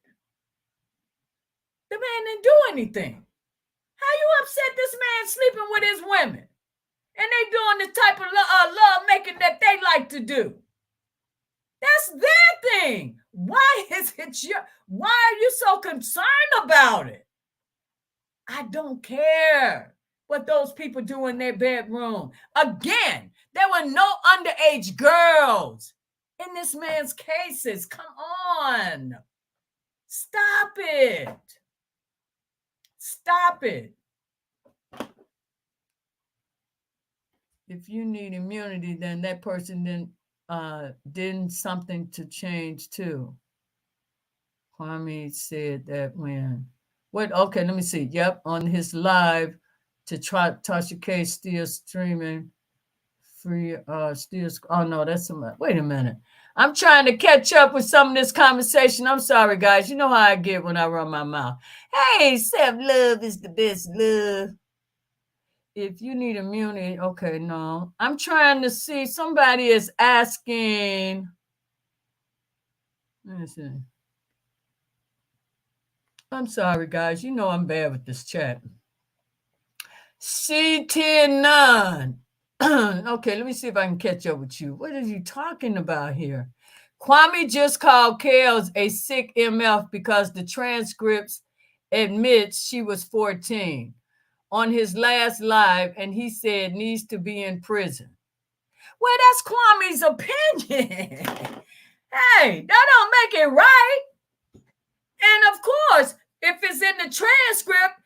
The man didn't do anything. How you upset this man sleeping with his women? And they doing the type of love making that they like to do. That's their thing. Why are you so concerned about it? I don't care what those people do in their bedroom. Again, there were no underage girls in this man's cases. Come on. Stop it. Stop it. If you need immunity, then that person did something to change too. Kwame said that when okay, let me see. Yep, on his live to try Tasha K still streaming free still oh no, that's wait a minute. I'm trying to catch up with some of this conversation. I'm sorry, guys. You know how I get when I run my mouth. Hey, self-love is the best love. If you need immunity, okay, no. I'm trying to see. Somebody is asking. Let me see. I'm sorry, guys. You know I'm bad with this chat. C10-9. Okay, let me see if I can catch up with you. What are you talking about here? Kwame just called Kels a sick MF because the transcripts admits she was 14 on his last live, and he said needs to be in prison. Well, that's Kwame's opinion. Hey, that don't make it right. And of course, if it's in the transcript,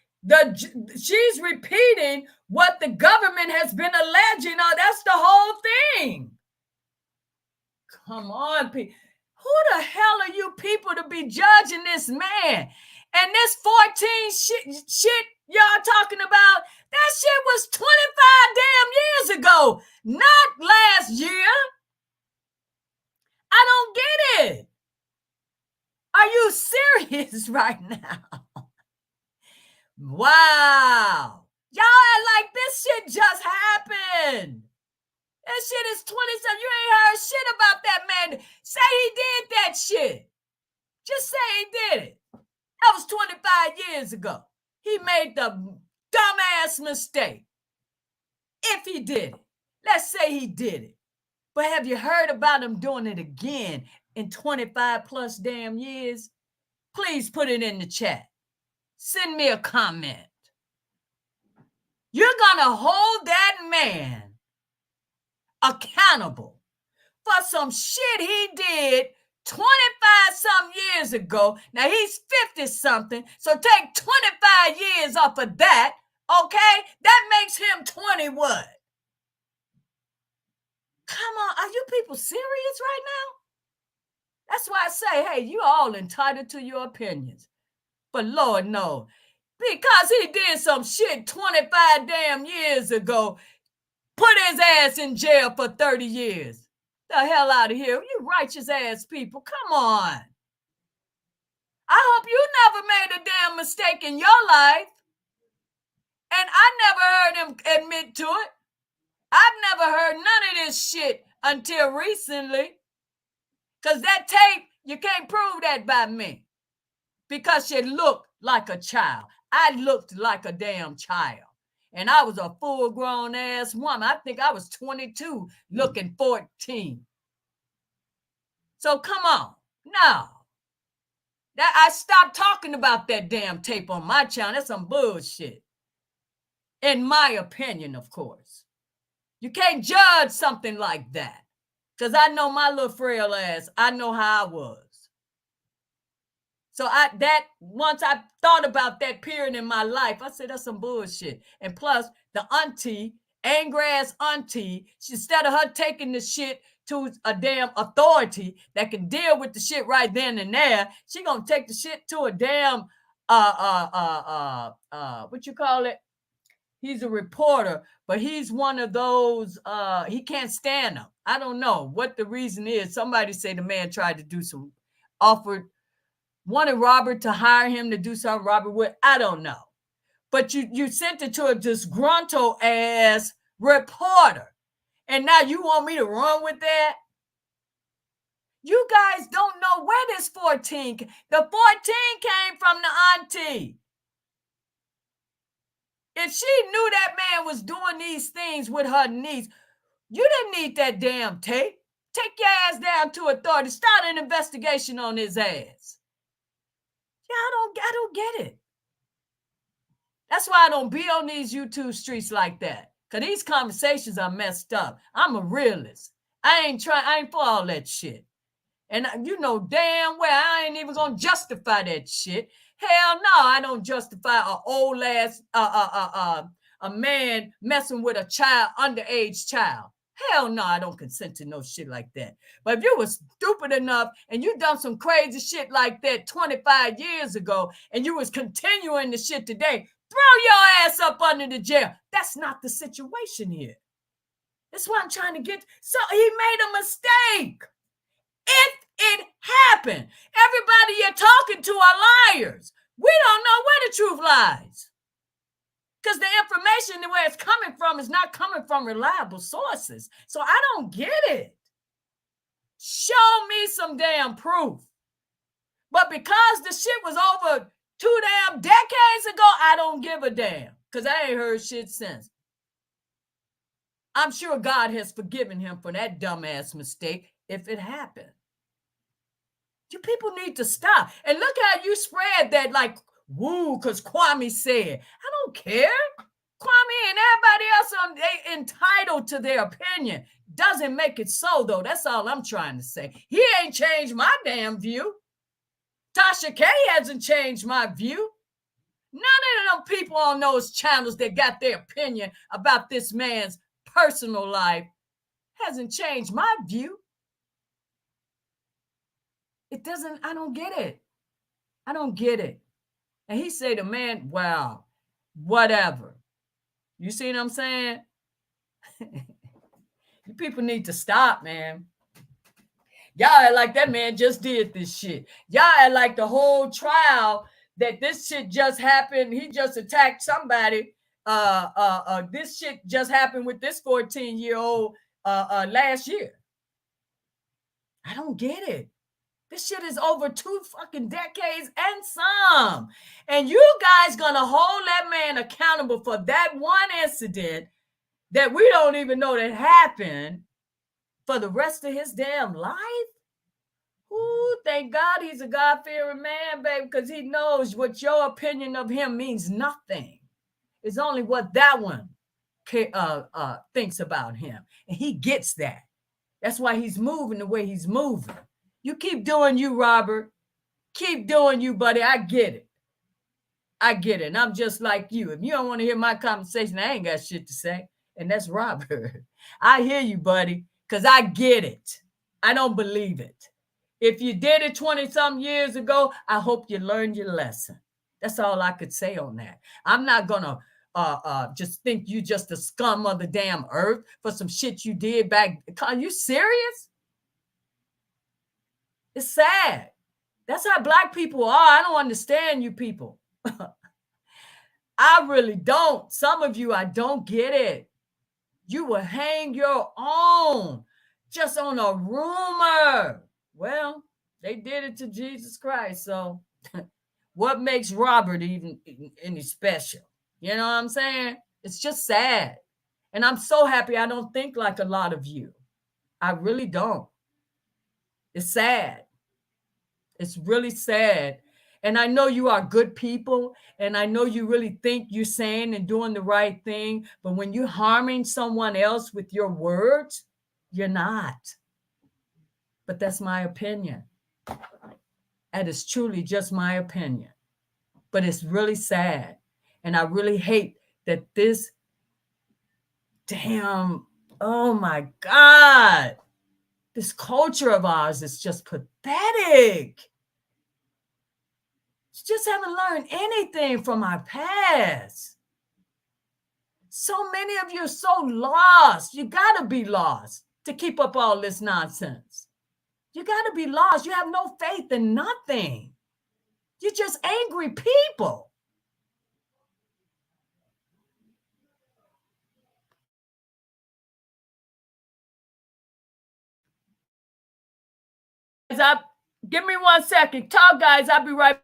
she's repeating what the government has been alleging. Oh, that's the whole thing. Come on, people. Who the hell are you people to be judging this man? And this 14 shit y'all talking about, that shit was 25 damn years ago, not last year. I don't get it. Are you serious right now? Wow. Y'all act like this shit just happened. That shit is 27. You ain't heard shit about that man. Say he did that shit. Just say he did it. That was 25 years ago. He made the dumbass mistake. If he did it. Let's say he did it. But have you heard about him doing it again in 25 plus damn years? Please put it in the chat. Send me a comment. You're going to hold that man accountable for some shit he did 25 some years ago. Now he's 50 something. So take 25 years off of that. Okay? That makes him 20 what? Come on. Are you people serious right now? That's why I say, hey, you all entitled to your opinions. But Lord, no. Because he did some shit 25 damn years ago, put his ass in jail for 30 years. The hell out of here. You righteous ass people. Come on. I hope you never made a damn mistake in your life. And I never heard him admit to it. I've never heard none of this shit until recently. Because that tape, you can't prove that by me. Because you look like a child. I looked like a damn child. And I was a full-grown ass woman. I think I was 22 looking 14. So come on. No. I stopped talking about that damn tape on my channel. That's some bullshit. In my opinion, of course. You can't judge something like that. Because I know my little frail ass. I know how I was. So once I thought about that period in my life, I said that's some bullshit. And plus, the auntie, angry ass auntie, instead of her taking the shit to a damn authority that can deal with the shit right then and there, she gonna take the shit to a damn what you call it? He's a reporter, but he's one of those, he can't stand them. I don't know what the reason is. Somebody say the man tried to do some, wanted Robert to hire him to do something Robert would. I don't know. But you sent it to a disgruntled ass reporter. And now you want me to run with that? You guys don't know where this 14, the 14 came from the auntie. If she knew that man was doing these things with her niece, you didn't need that damn tape. Take your ass down to authority. Start an investigation on his ass. Yeah, I don't get it. That's why I don't be on these YouTube streets like that. Because these conversations are messed up. I'm a realist. I ain't for all that shit. And you know damn well I ain't even gonna justify that shit. Hell no, I don't justify an old ass a man messing with a child, underage child. Hell no, I don't consent to no shit like that. But if you were stupid enough and you done some crazy shit like that 25 years ago and you was continuing the shit today, throw your ass up under the jail. That's not the situation here. That's what I'm trying to get. So he made a mistake. If it happened, everybody you're talking to are liars. We don't know where the truth lies. Because the information, the way it's coming from, is not coming from reliable sources. So I don't get it. Show me some damn proof. But because the shit was over 2 damn decades ago, I don't give a damn. Because I ain't heard shit since. I'm sure God has forgiven him for that dumbass mistake if it happened. You people need to stop. And look how you spread that like, woo, because Kwame said. I don't care. Kwame and everybody else, they entitled to their opinion. Doesn't make it so, though. That's all I'm trying to say. He ain't changed my damn view. Tasha K hasn't changed my view. None of them people on those channels that got their opinion about this man's personal life hasn't changed my view. It doesn't, I don't get it. I don't get it. And he said to man, wow, whatever. You see what I'm saying? You people need to stop, man. Y'all act like that man just did this shit. Y'all act like the whole trial that this shit just happened. He just attacked somebody. This shit just happened with this 14-year-old last year. I don't get it. This shit is over 2 fucking decades and some. And you guys gonna hold that man accountable for that one incident that we don't even know that happened for the rest of his damn life? Ooh, thank God he's a God-fearing man, baby, because he knows what your opinion of him means nothing. It's only what that one thinks about him. And he gets that. That's why he's moving the way he's moving. You keep doing you, Robert. Keep doing you, buddy. I get it. I get it. And I'm just like you. If you don't want to hear my conversation, I ain't got shit to say. And that's Robert. I hear you, buddy, because I get it. I don't believe it. If you did it 20-some years ago, I hope you learned your lesson. That's all I could say on that. I'm not going to just think you just a scum of the damn earth for some shit you did back. Are you serious? It's sad. That's how Black people are. I don't understand you people. I really don't. Some of you, I don't get it. You will hang your own just on a rumor. Well, they did it to Jesus Christ. So what makes Robert even any special? You know what I'm saying? It's just sad. And I'm so happy I don't think like a lot of you. I really don't. It's sad. It's really sad. And I know you are good people. And I know you really think you're saying and doing the right thing. But when you're harming someone else with your words, you're not. But that's my opinion. And it's truly just my opinion. But it's really sad. And I really hate that this damn, oh my God, this culture of ours is just pathetic. Just haven't learned anything from our past. So many of you are so lost. You got to be lost to keep up all this nonsense. You got to be lost. You have no faith in nothing. You're just angry people. Give me 1 second. Talk, guys. I'll be right back.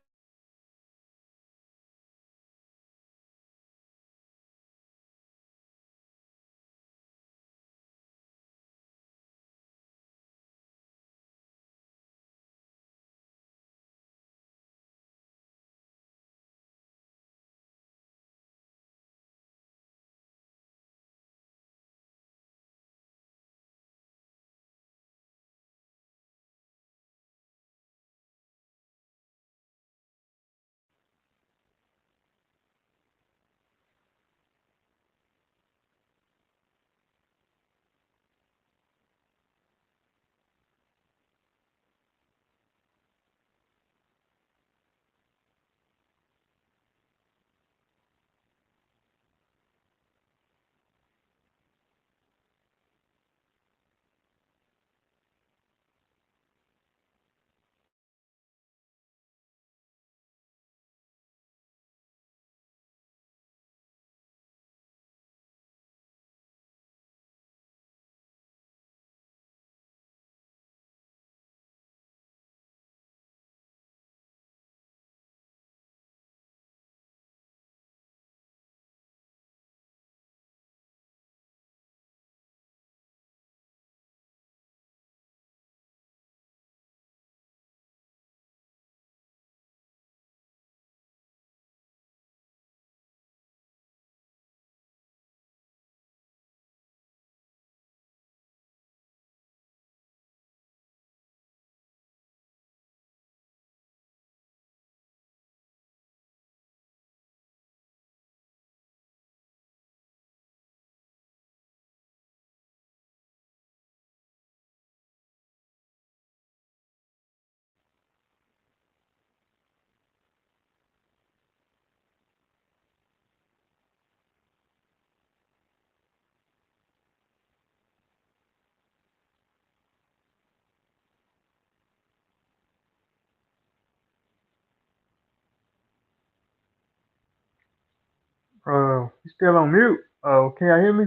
You still on mute? Oh, can y'all hear me?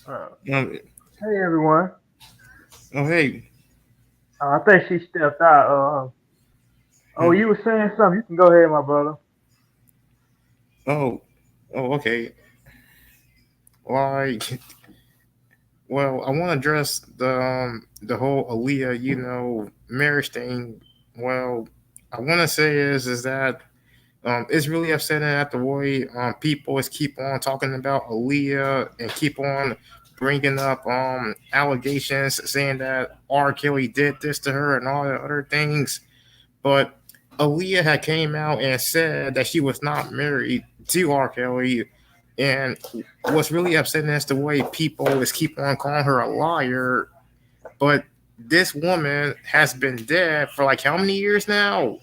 Uh, Um, hey everyone. oh, hey. I think she stepped out. Oh, Hmm. you were saying something. You can go ahead, my brother. Oh, oh, okay. Like, well, I want to address the whole Aaliyah, marriage thing. Well, I want to say is that it's really upsetting that the way people is keep on talking about Aaliyah and keep on bringing up allegations saying that R. Kelly did this to her and all the other things. But Aaliyah had came out and said that she was not married to R. Kelly, and what's really upsetting is the way people is keep on calling her a liar. But this woman has been dead for like how many years now?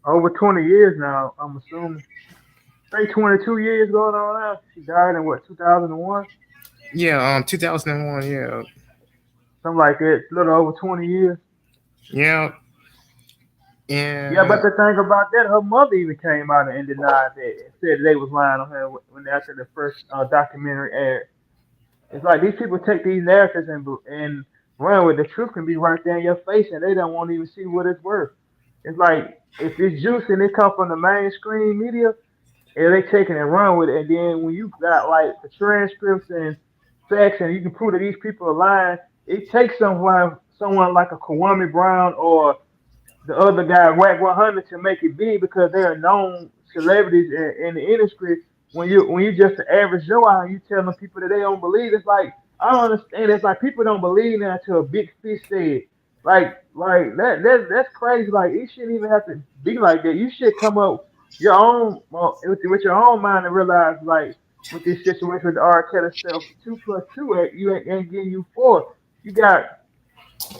Over 20 years now, I'm assuming. Say 22 years going on now. She died in what, 2001? Yeah, 2001. Yeah, Something like that. A little over 20 years. yeah, Yeah, but and the thing about that, her mother even came out and denied that and said they was lying on her when after the first documentary aired. It's like these people take these narratives and run with the truth can be right there in your face and they don't want to even see what it's worth. It's like if it's juice and it come from the mainstream media, and they taking and run with it, and then when you got like the transcripts and facts and you can prove that these people are lying, it takes someone like a Kwame Brown or the other guy, Wack 100, to make it big because they are known celebrities in the industry. When you just the average Joe out and you telling people that they don't believe, it's like I don't understand. It's like people don't believe now until a big fish said. That's crazy. Like it shouldn't even have to be like that. You should come up your own with your own mind and realize like with this situation with the R. Kelly stuff, 2 plus 2 ain't getting you 4. You got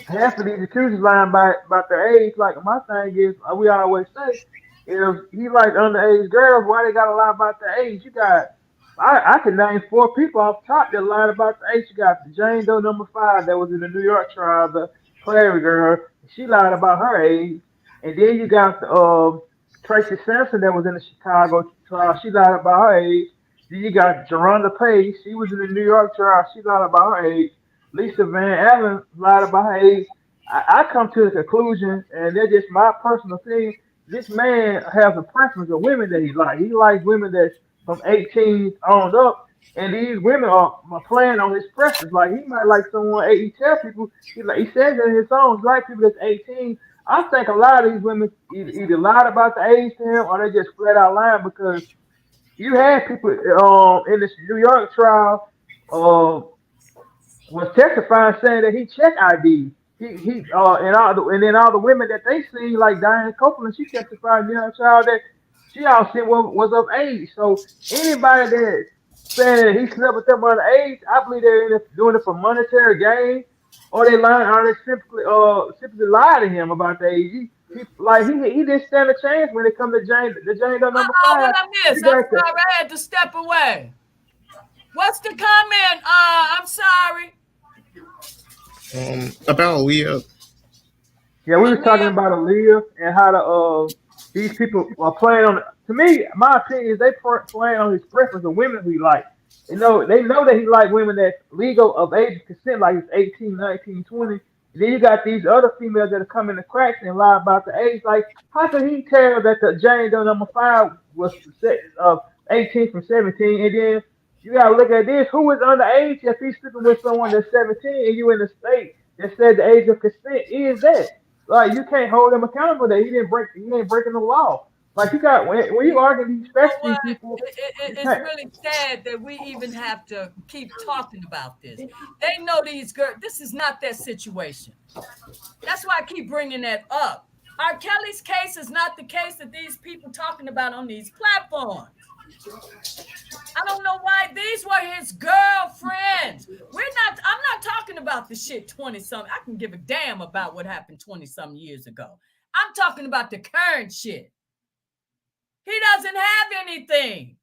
half of these accusers lying about their age. Like my thing is, we always say, if he like underage girls, why they gotta lie about their age? You got, I can name 4 people off top that lied about the age. You got Jane Doe #5 that was in the New York trial, the Prairie girl. She lied about her age, and then you got Tracy Sampson that was in the Chicago trial. She lied about her age. Then you got Geronda Page. She was in the New York trial. She lied about her age. Lisa Van Allen lied about her age. I come to the conclusion, and that's just my personal opinion. This man has a preference of women that he likes. He likes women that's from 18 on up, and these women are playing on his preference. Like he might like someone. He tells people he says in his songs, like people that's 18. I think a lot of these women either lied about the age to him, or they just flat out lying because you had people in this New York trial. Was testifying saying that he checked ID. And then all the women that they seen, like Diane Copeland, she testified in her child that she all said was of age. So anybody that saying that he slept with them under age, I believe they're doing it for monetary gain, or they lying, or they simply lie to him about the age. He didn't stand a chance when it comes to Jane Doe #5. What I missed? You I'm got the sorry, I had to step away. What's the comment? I'm sorry. About Aaliyah. Yeah, we was talking Aaliyah. about Aaliyah and how these people are playing on. To me, my opinion is they playing on his preference of women who he like. They know that he like women that's legal of age of consent, like it's 18, 19, 20. And then you got these other females that are coming to cracks and lie about the age. Like, how could he tell that the Jane Doe #5 was 18 from 17? And then you gotta look at this: who is underage if he's sleeping with someone that's 17 and you in the state that said the age of consent is that? Like you can't hold him accountable that he ain't breaking the law. Like you got when you argue these Know facts these what? people, you It's can't. really sad that we even have to keep talking about this. They know these girls. This is not their situation. That's why I keep bringing that up. R. Kelly's case is not the case that these people talking about on these platforms. I don't know why these were his girlfriends. I'm not talking about the shit 20 something. I can give a damn about what happened 20 some years ago. I'm talking about the current shit. He doesn't have anything.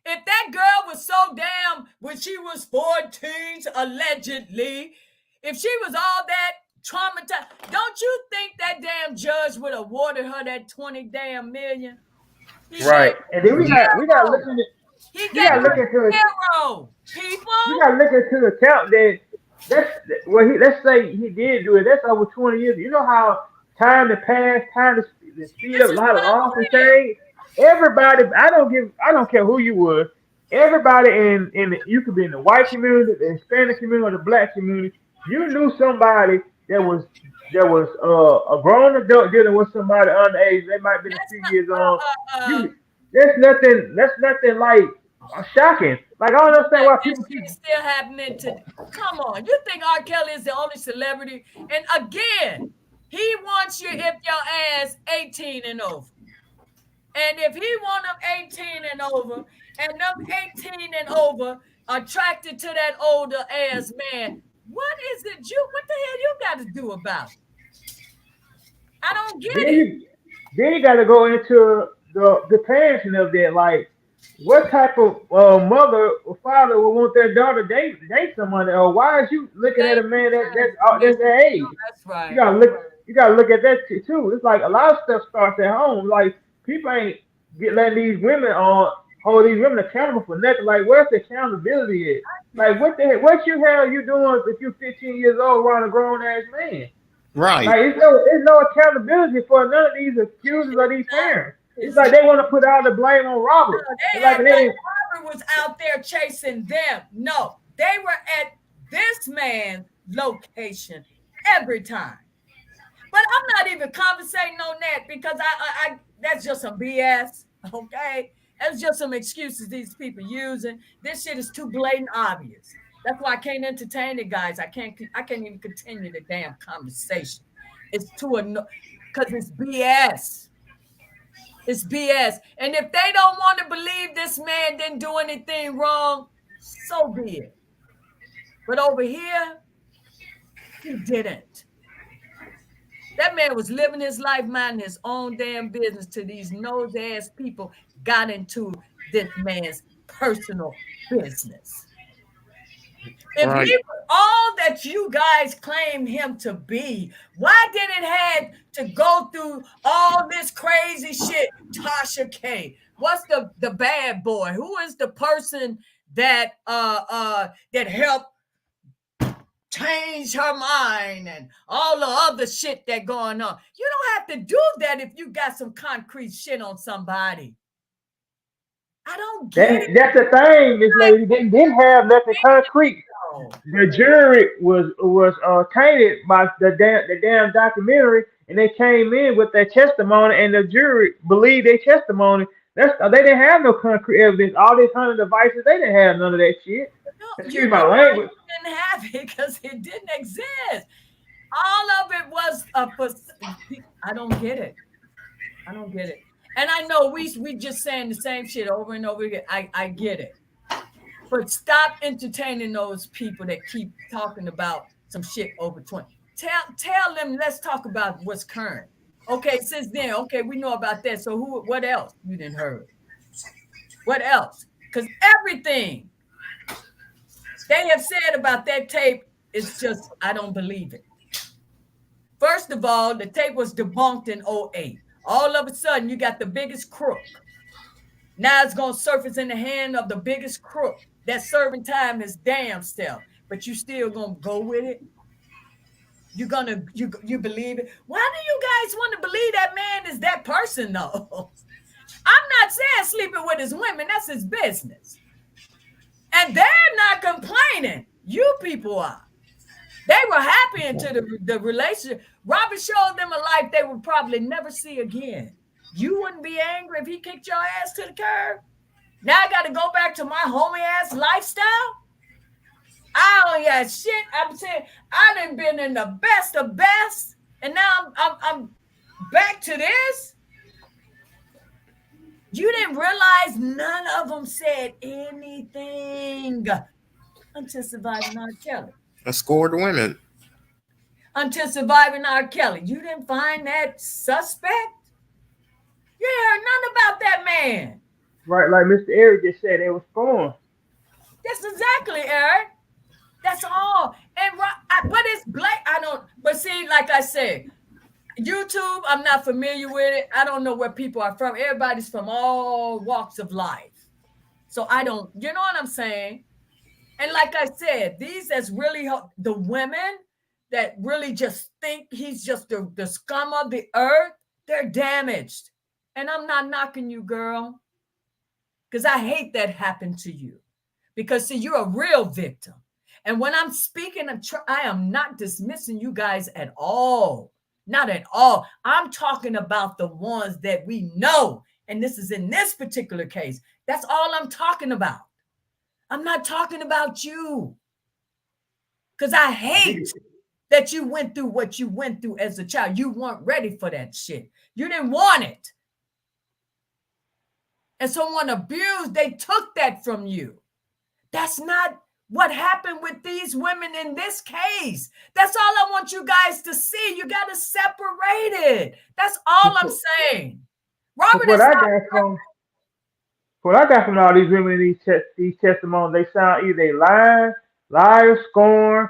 If that girl was so damn when she was 14, allegedly, if she was all that traumatized, don't you think that damn judge would have awarded her that 20 damn million? He gave Right. And then we got to look zero. at it. He You gave got to look her into it. zero. You People, got to look into the account that that's well. Let's say he did do it. That's over 20 years. You know how time to pass, to speed this up. A is lot what of I'm laws and saying. change. Everybody. I don't care who you were. Everybody you could be in the white community, the Hispanic community, or the black community. You knew somebody that was a grown adult dealing with somebody underage. They might have been a That's few not years on. uh, You That's nothing like shocking. Like I don't understand why this people keep. shit still happening to. Come on, you think R. Kelly is the only celebrity? And again, he wants you if your ass 18 and over. And if he want them 18 and over, and them 18 and over attracted to that older ass man, what the hell you got to do about it? I don't get Then it. you got to go into the parenting of that. Like, what type of mother or father would want their daughter date someone? Or why is you looking at Thank a you. man Yes, that's their no, age? that's You right. gotta look. You gotta look at that too. It's like a lot of stuff starts at home. Like people ain't letting these women on hold these women accountable for nothing. Like where's the accountability at? Like what the heck? What you hell you doing if you're 15 years old around a grown ass man? Right. Like it's no accountability for none of these accusers or these parents. It's It's like not. they want to put all the blame on No, Robert. they It's like act they like didn't. Robert was out there chasing them. No, they were at this man's location every time. But I'm not even conversating on that because I that's just some BS. Okay, that's just some excuses these people using. This shit is too blatant obvious. That's why I can't entertain it, guys. I can't even continue the damn conversation. It's too because it's BS. It's BS. And if they don't want to believe this man didn't do anything wrong, so be it. But over here, he didn't. That man was living his life, minding his own damn business, till these nose-ass people got into this man's personal business. If Right. he was all that you guys claim him to be, why did it have to go through all this crazy shit? Tasha K. What's the bad boy? Who is the person that that helped change her mind and all the other shit that going on? You don't have to do that if you got some concrete shit on somebody. I don't get it. That's the thing. This lady didn't have nothing concrete. The jury was tainted by the damn documentary, and they came in with their testimony, and the jury believed their testimony. They didn't have no concrete evidence. All these 100 devices, they didn't have none of that shit. No, Excuse my language. Didn't have it because it didn't exist. All of it was I don't get it. I don't get it. And I know we just saying the same shit over and over again. I get it. But stop entertaining those people that keep talking about some shit over 20. Tell them, let's talk about what's current. Okay, since then, okay, we know about that. So what else you didn't heard? What else? Because everything they have said about that tape is just, I don't believe it. First of all, the tape was debunked in 2008. All of a sudden, you got the biggest crook. Now it's going to surface in the hand of the biggest crook. That serving time is damn self. But you still going to go with it? You believe it? Why do you guys want to believe that man is that person, though? I'm not saying sleeping with his women. That's his business. And they're not complaining. You people are. They were happy into the relationship. Robert showed them a life they would probably never see again. You wouldn't be angry if he kicked your ass to the curb? Now I got to go back to my homie ass lifestyle? I only had shit. I'm saying I done been in the best of best, and now I'm back to this. You didn't realize none of them said anything until surviving R. Kelly. I scored women. Until surviving R. Kelly. You didn't find that suspect? You heard nothing about that man. Right, like Mr. Eric just said, it was fun. That's exactly, Eric. That's all. And but it's black. But see, like I said, YouTube, I'm not familiar with it. I don't know where people are from. Everybody's from all walks of life. So I don't, you know what I'm saying? And like I said, these that's really the women that really just think he's just the scum of the earth, they're damaged. And I'm not knocking you, girl, because I hate that happened to you. Because, see, you're a real victim. And when I'm speaking, I am not dismissing you guys at all. Not at all. I'm talking about the ones that we know. And this is in this particular case. That's all I'm talking about. I'm not talking about you. Because I hate that you went through what you went through as a child. You weren't ready for that shit. You didn't want it. And someone abused, they took that from you. That's not what happened with these women in this case. That's all I want you guys to see. You got to separate it. That's all I'm saying. Robert is not what I got from all these women in these testimonies, they sound either they liars, scorn,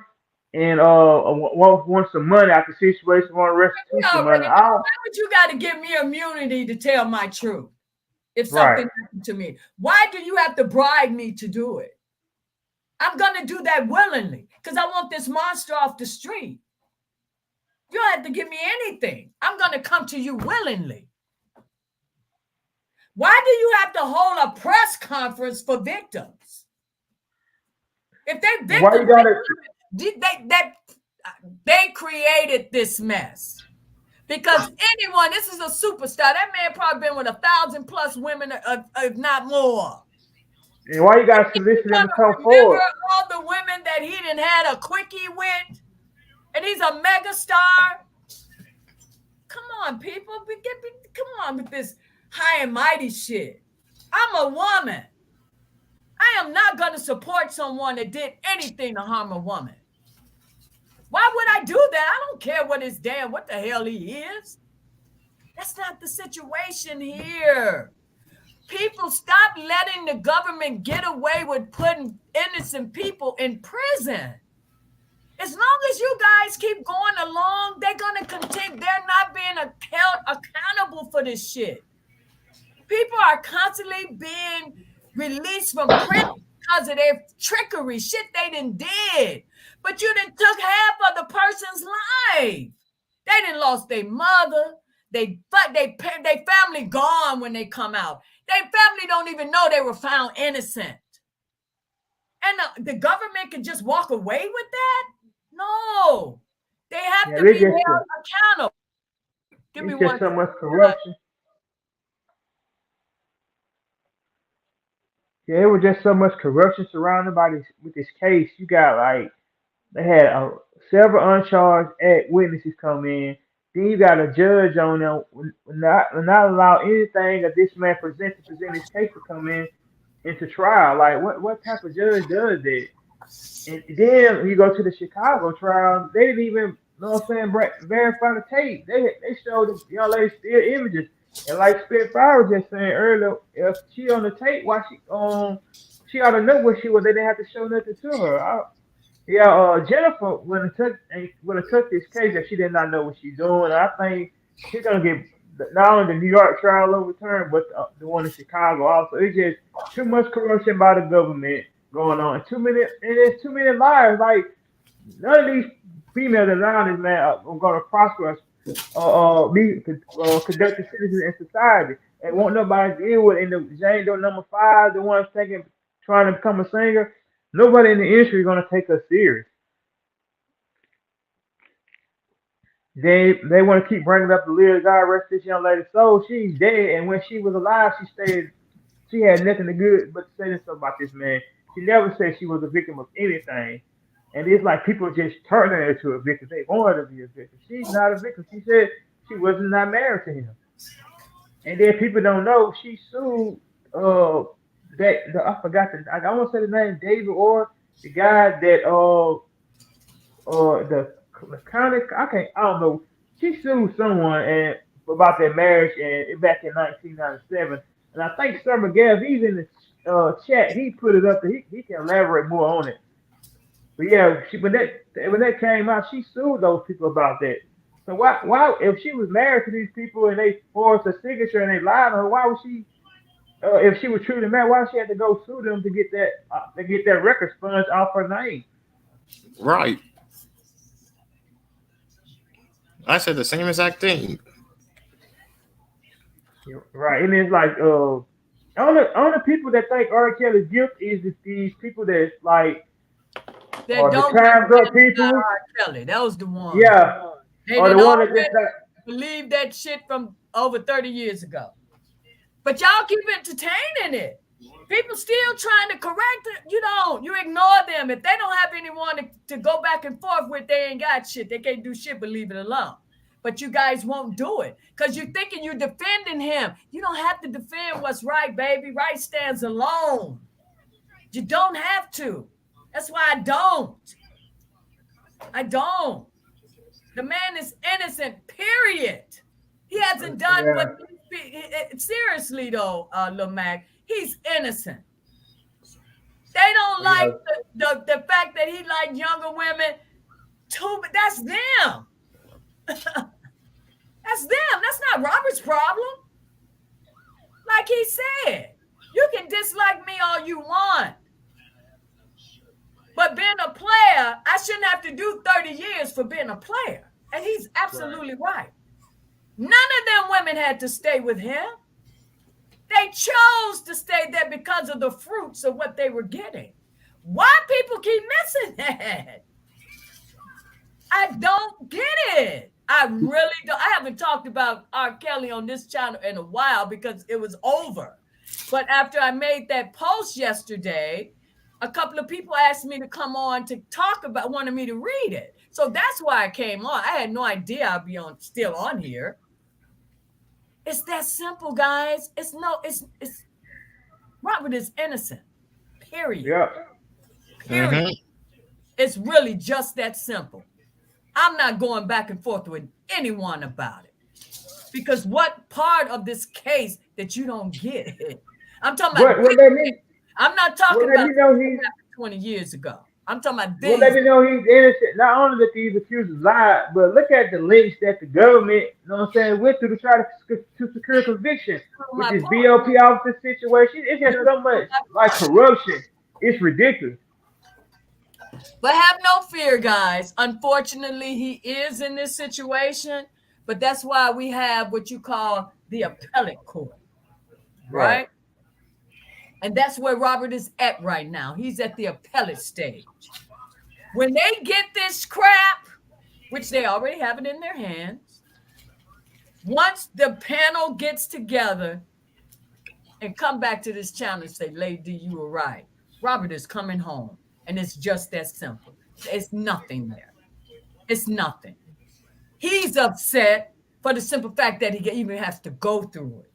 and want some money out the situation, want restitution money. Why would you got to give me immunity to tell my truth if something happened to me? Why do you have to bribe me to do it? I'm going to do that willingly because I want this monster off the street. You don't have to give me anything. I'm going to come to you willingly. Why do you have to hold a press conference for victims? If they're victims, they created this mess. Because anyone, this is a superstar. That man probably been with 1,000+ women, if not more. And why you got to solicit them to come forward? All the women that he didn't had a quickie with, and he's a mega star. Come on, people. Come on with this high and mighty shit. I'm a woman. I am not going to support someone that did anything to harm a woman. Why would I do that? I don't care what the hell he is. That's not the situation here. People, stop letting the government get away with putting innocent people in prison. As long as you guys keep going along, they're going to continue. They're not being accountable for this shit. People are constantly being released from prison because of their trickery, shit they done did. But you done took half of the person's life. They done lost their mother. They family gone when they come out. Their family don't even know they were found innocent. And the government can just walk away with that? No. They have to be held accountable. Give me one. So much corruption. Yeah, it was just so much corruption surrounded by this case. You got like they had several uncharged witnesses come in. Then you got a judge on them not allow anything that this man present his case to come into trial. Like what type of judge does that? And then you go to the Chicago trial, they didn't even, you know what I'm saying, verify the tape. They showed the young lady still images. And like Spitfire was just saying earlier, if she on the tape, why she ought to know what she was. They didn't have to show nothing to her. Jennifer when it took this case that she did not know what she's doing. I think she's gonna get not only the New York trial overturned, but the one in Chicago also. It's just too much corruption by the government going on. There's too many liars. Like none of these females around this man are gonna prosper us. Be conducting citizens in society, and won't nobody deal with. In the Jane Doe #5, the ones trying to become a singer. Nobody in the industry is gonna take us serious. They want to keep bringing up the lyrics. God rest this young lady's soul. She's dead, and when she was alive, she had nothing to good but to say this about this man. She never said she was a victim of anything. And it's like people just turning her into a victim. They want her to be a victim. She's not a victim. She said she wasn't not married to him. And then people don't know she sued I forgot I want to say the name, David or the guy that the county, I don't know. She sued someone about their marriage and back in 1997. And I think Sir Miguel, he's in the chat. He put it up there. He can elaborate more on it. But yeah, when that came out, she sued those people about that. So why if she was married to these people and they forced a signature and they lied on her, why would she? If she was truly married, why she had to go sue them to get that record sponged off her name? Right. I said the same exact thing. Right, and it's like only people that think R. Kelly's guilty is these people that's like that don't the times up people. R. Kelly, that was the one. Yeah, they or the one that just believe that shit from over 30 years ago. But y'all keep entertaining it. People still trying to correct it. You ignore them. If they don't have anyone to go back and forth with, they ain't got shit. They can't do shit, but leave it alone. But you guys won't do it because you're thinking you're defending him. You don't have to defend what's right, baby. Right stands alone. You don't have to. That's why I don't. The man is innocent, period. He hasn't done what. Seriously though, Lil Mac, he's innocent. They don't like the fact that he liked younger women too, but that's them. That's them. That's not Robert's problem. Like he said, you can dislike me all you want. But being a player, I shouldn't have to do 30 years for being a player. And he's absolutely right. None of them women had to stay with him. They chose to stay there because of the fruits of what they were getting. Why people keep missing that? I don't get it. I really don't. I haven't talked about R. Kelly on this channel in a while because it was over. But after I made that post yesterday, a couple of people asked me to come on to talk about, wanted me to read it. So that's why I came on. I had no idea I'd be still on here. It's that simple, guys. It's Robert is innocent. Period. Yeah. Period. Mm-hmm. It's really just that simple. I'm not going back and forth with anyone about it. Because what part of this case that you don't get? I'm talking about What let me I'm not what talking let about me know he's 20 years ago. I'm talking about what let these. me know he's innocent. Not only that these accusers lied, but look at the links that the government, you know what I'm saying, went through to try to secure conviction with My this point. BOP officer situation. It's just so much like corruption. It's ridiculous. But have no fear, guys. Unfortunately, he is in this situation, but that's why we have what you call the appellate court, Right. right? And that's where Robert is at right now. He's at the appellate stage. When they get this crap, which they already have it in their hands, once the panel gets together and come back to this channel and say, Lady, you were right. Robert is coming home. And it's just that simple. It's nothing there. It's nothing. He's upset for the simple fact that he even has to go through it.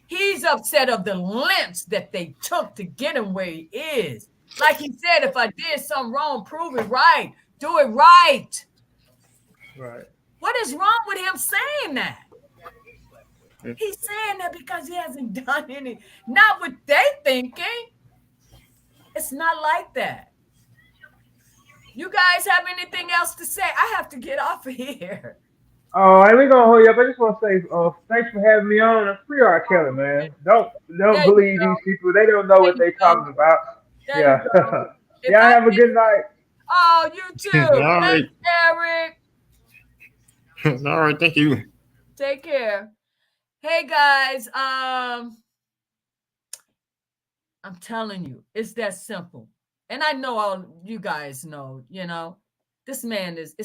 He's upset of the lengths that they took to get him where he is. Like he said, if I did something wrong, prove it right. Do it right. Right. What is wrong with him saying that? He's saying that because he hasn't done any, not what they thinking. It's not like that. You guys have anything else to say? I have to get off of here. Oh, and we're gonna hold you up. I just want to say, thanks for having me on. Free R. Kelly, man. Don't There you believe go. these people. They don't know There what you they go. talking about. There you Yeah. go. If Y'all I have a did, good night. oh, you too. All right. Thanks, Eric. All right. Thank you. Take care. Hey guys, I'm telling you, it's that simple. And I know all you guys know, this man he's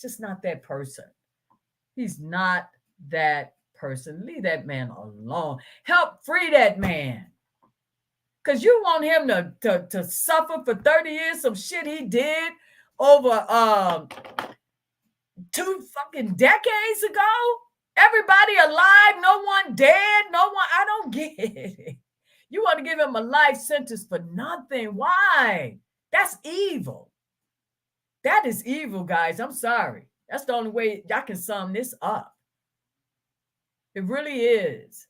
just not that person. He's not that person. Leave that man alone. Help free that man. Because you want him to suffer for 30 years, some shit he did over 2 fucking decades ago. Everybody alive, no one dead, no one. I don't get it. You want to give him a life sentence for nothing. Why? That's evil. That is evil, guys. I'm sorry. That's the only way I can sum this up. It really is.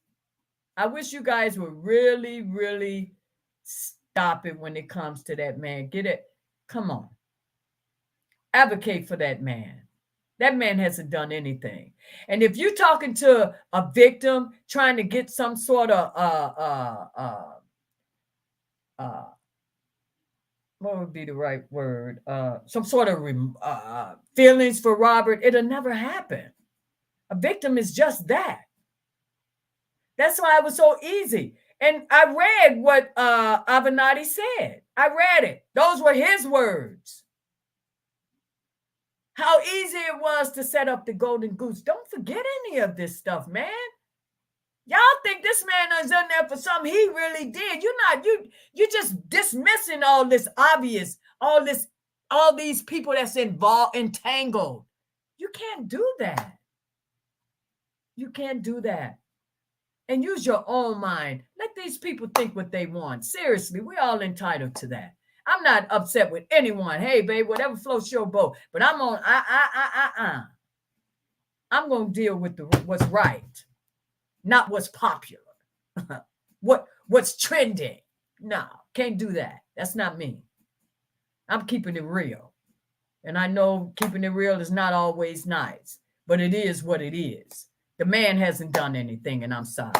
I wish you guys would really, really stop it when it comes to that man. Get it? Come on. Advocate for that man. That man hasn't done anything. And if you're talking to a victim trying to get some sort of what would be the right word? Some sort of feelings for Robert, it'll never happen. A victim is just that. That's why it was so easy. And I read what Avenatti said. I read it. Those were his words. How easy it was to set up the golden goose. Don't forget any of this stuff, man. Y'all think this man is in there for something he really did. You're just dismissing all this obvious, all these people that's involved, entangled. You can't do that. You can't do that. And use your own mind. Let these people think what they want. Seriously, we're all entitled to that. I'm not upset with anyone. Hey, babe, whatever floats your boat. But I'm on, I'm going to deal with what's right, not what's popular. What's trending. No, can't do that. That's not me. I'm keeping it real. And I know keeping it real is not always nice, but it is what it is. The man hasn't done anything, and I'm sorry.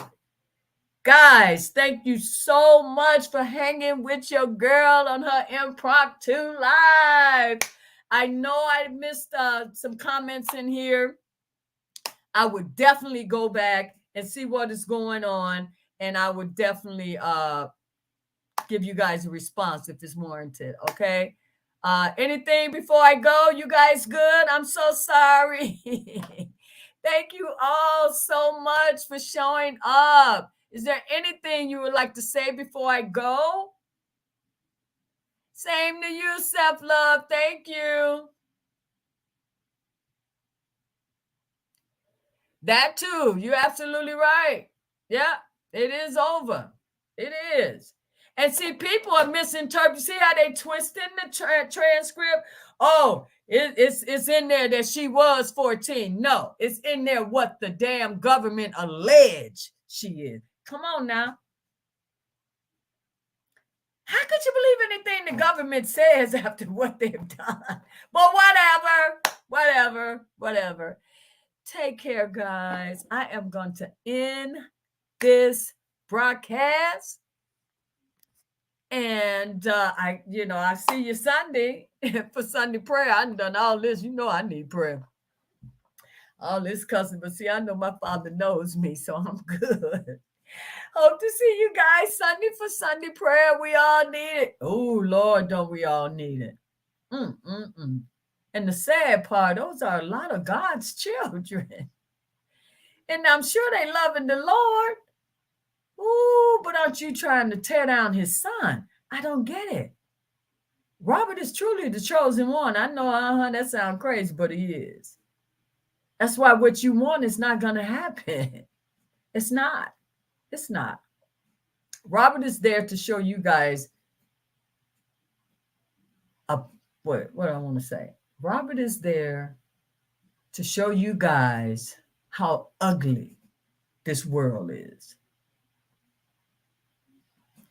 Guys, thank you so much for hanging with your girl on her Impromptu Live. I know I missed some comments in here. I would definitely go back and see what is going on, and I would definitely give you guys a response if it's warranted, okay? Anything before I go? You guys good? I'm so sorry. Thank you all so much for showing up. Is there anything you would like to say before I go? Same to you, self-love. Thank you. That too. You're absolutely right. Yeah, it is over. It is. And see, people are misinterpreting. See how they twisting the transcript? Oh, it's in there that she was 14. No, it's in there what the damn government alleged she is. Come on now. How could you believe anything the government says after what they've done? But whatever. Take care, guys. I am going to end this broadcast. And I see you Sunday for Sunday prayer. I've done all this. You know I need prayer. All this cussing, but see, I know my Father knows me, so I'm good. Hope to see you guys Sunday for Sunday prayer. We all need it. Oh, Lord, don't we all need it? And the sad part, those are a lot of God's children. And I'm sure they loving the Lord. Ooh, but aren't you trying to tear down his son? I don't get it. Robert is truly the chosen one. I know, that sounds crazy, but he is. That's why what you want is not going to happen. It's not. It's not. Robert is there to show you guys what I want to say. Robert is there to show you guys how ugly this world is.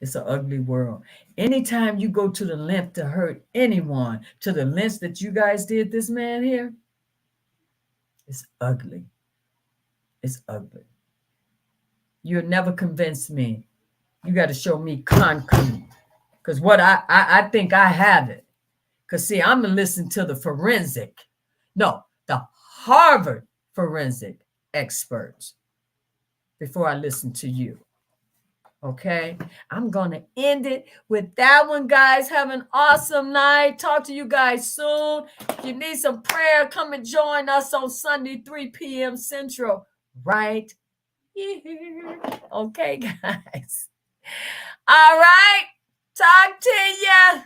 It's an ugly world. Anytime you go to the length to hurt anyone, to the length that you guys did this man here, it's ugly. It's ugly. You'll never convince me. You got to show me concrete. Because what I think I have it. Because see, I'm going to listen to the Harvard forensic experts before I listen to you. Okay, I'm going to end it with that one, guys. Have an awesome night. Talk to you guys soon. If you need some prayer, come and join us on Sunday, 3 p.m. Central, right here. Okay, guys. All right. Talk to you.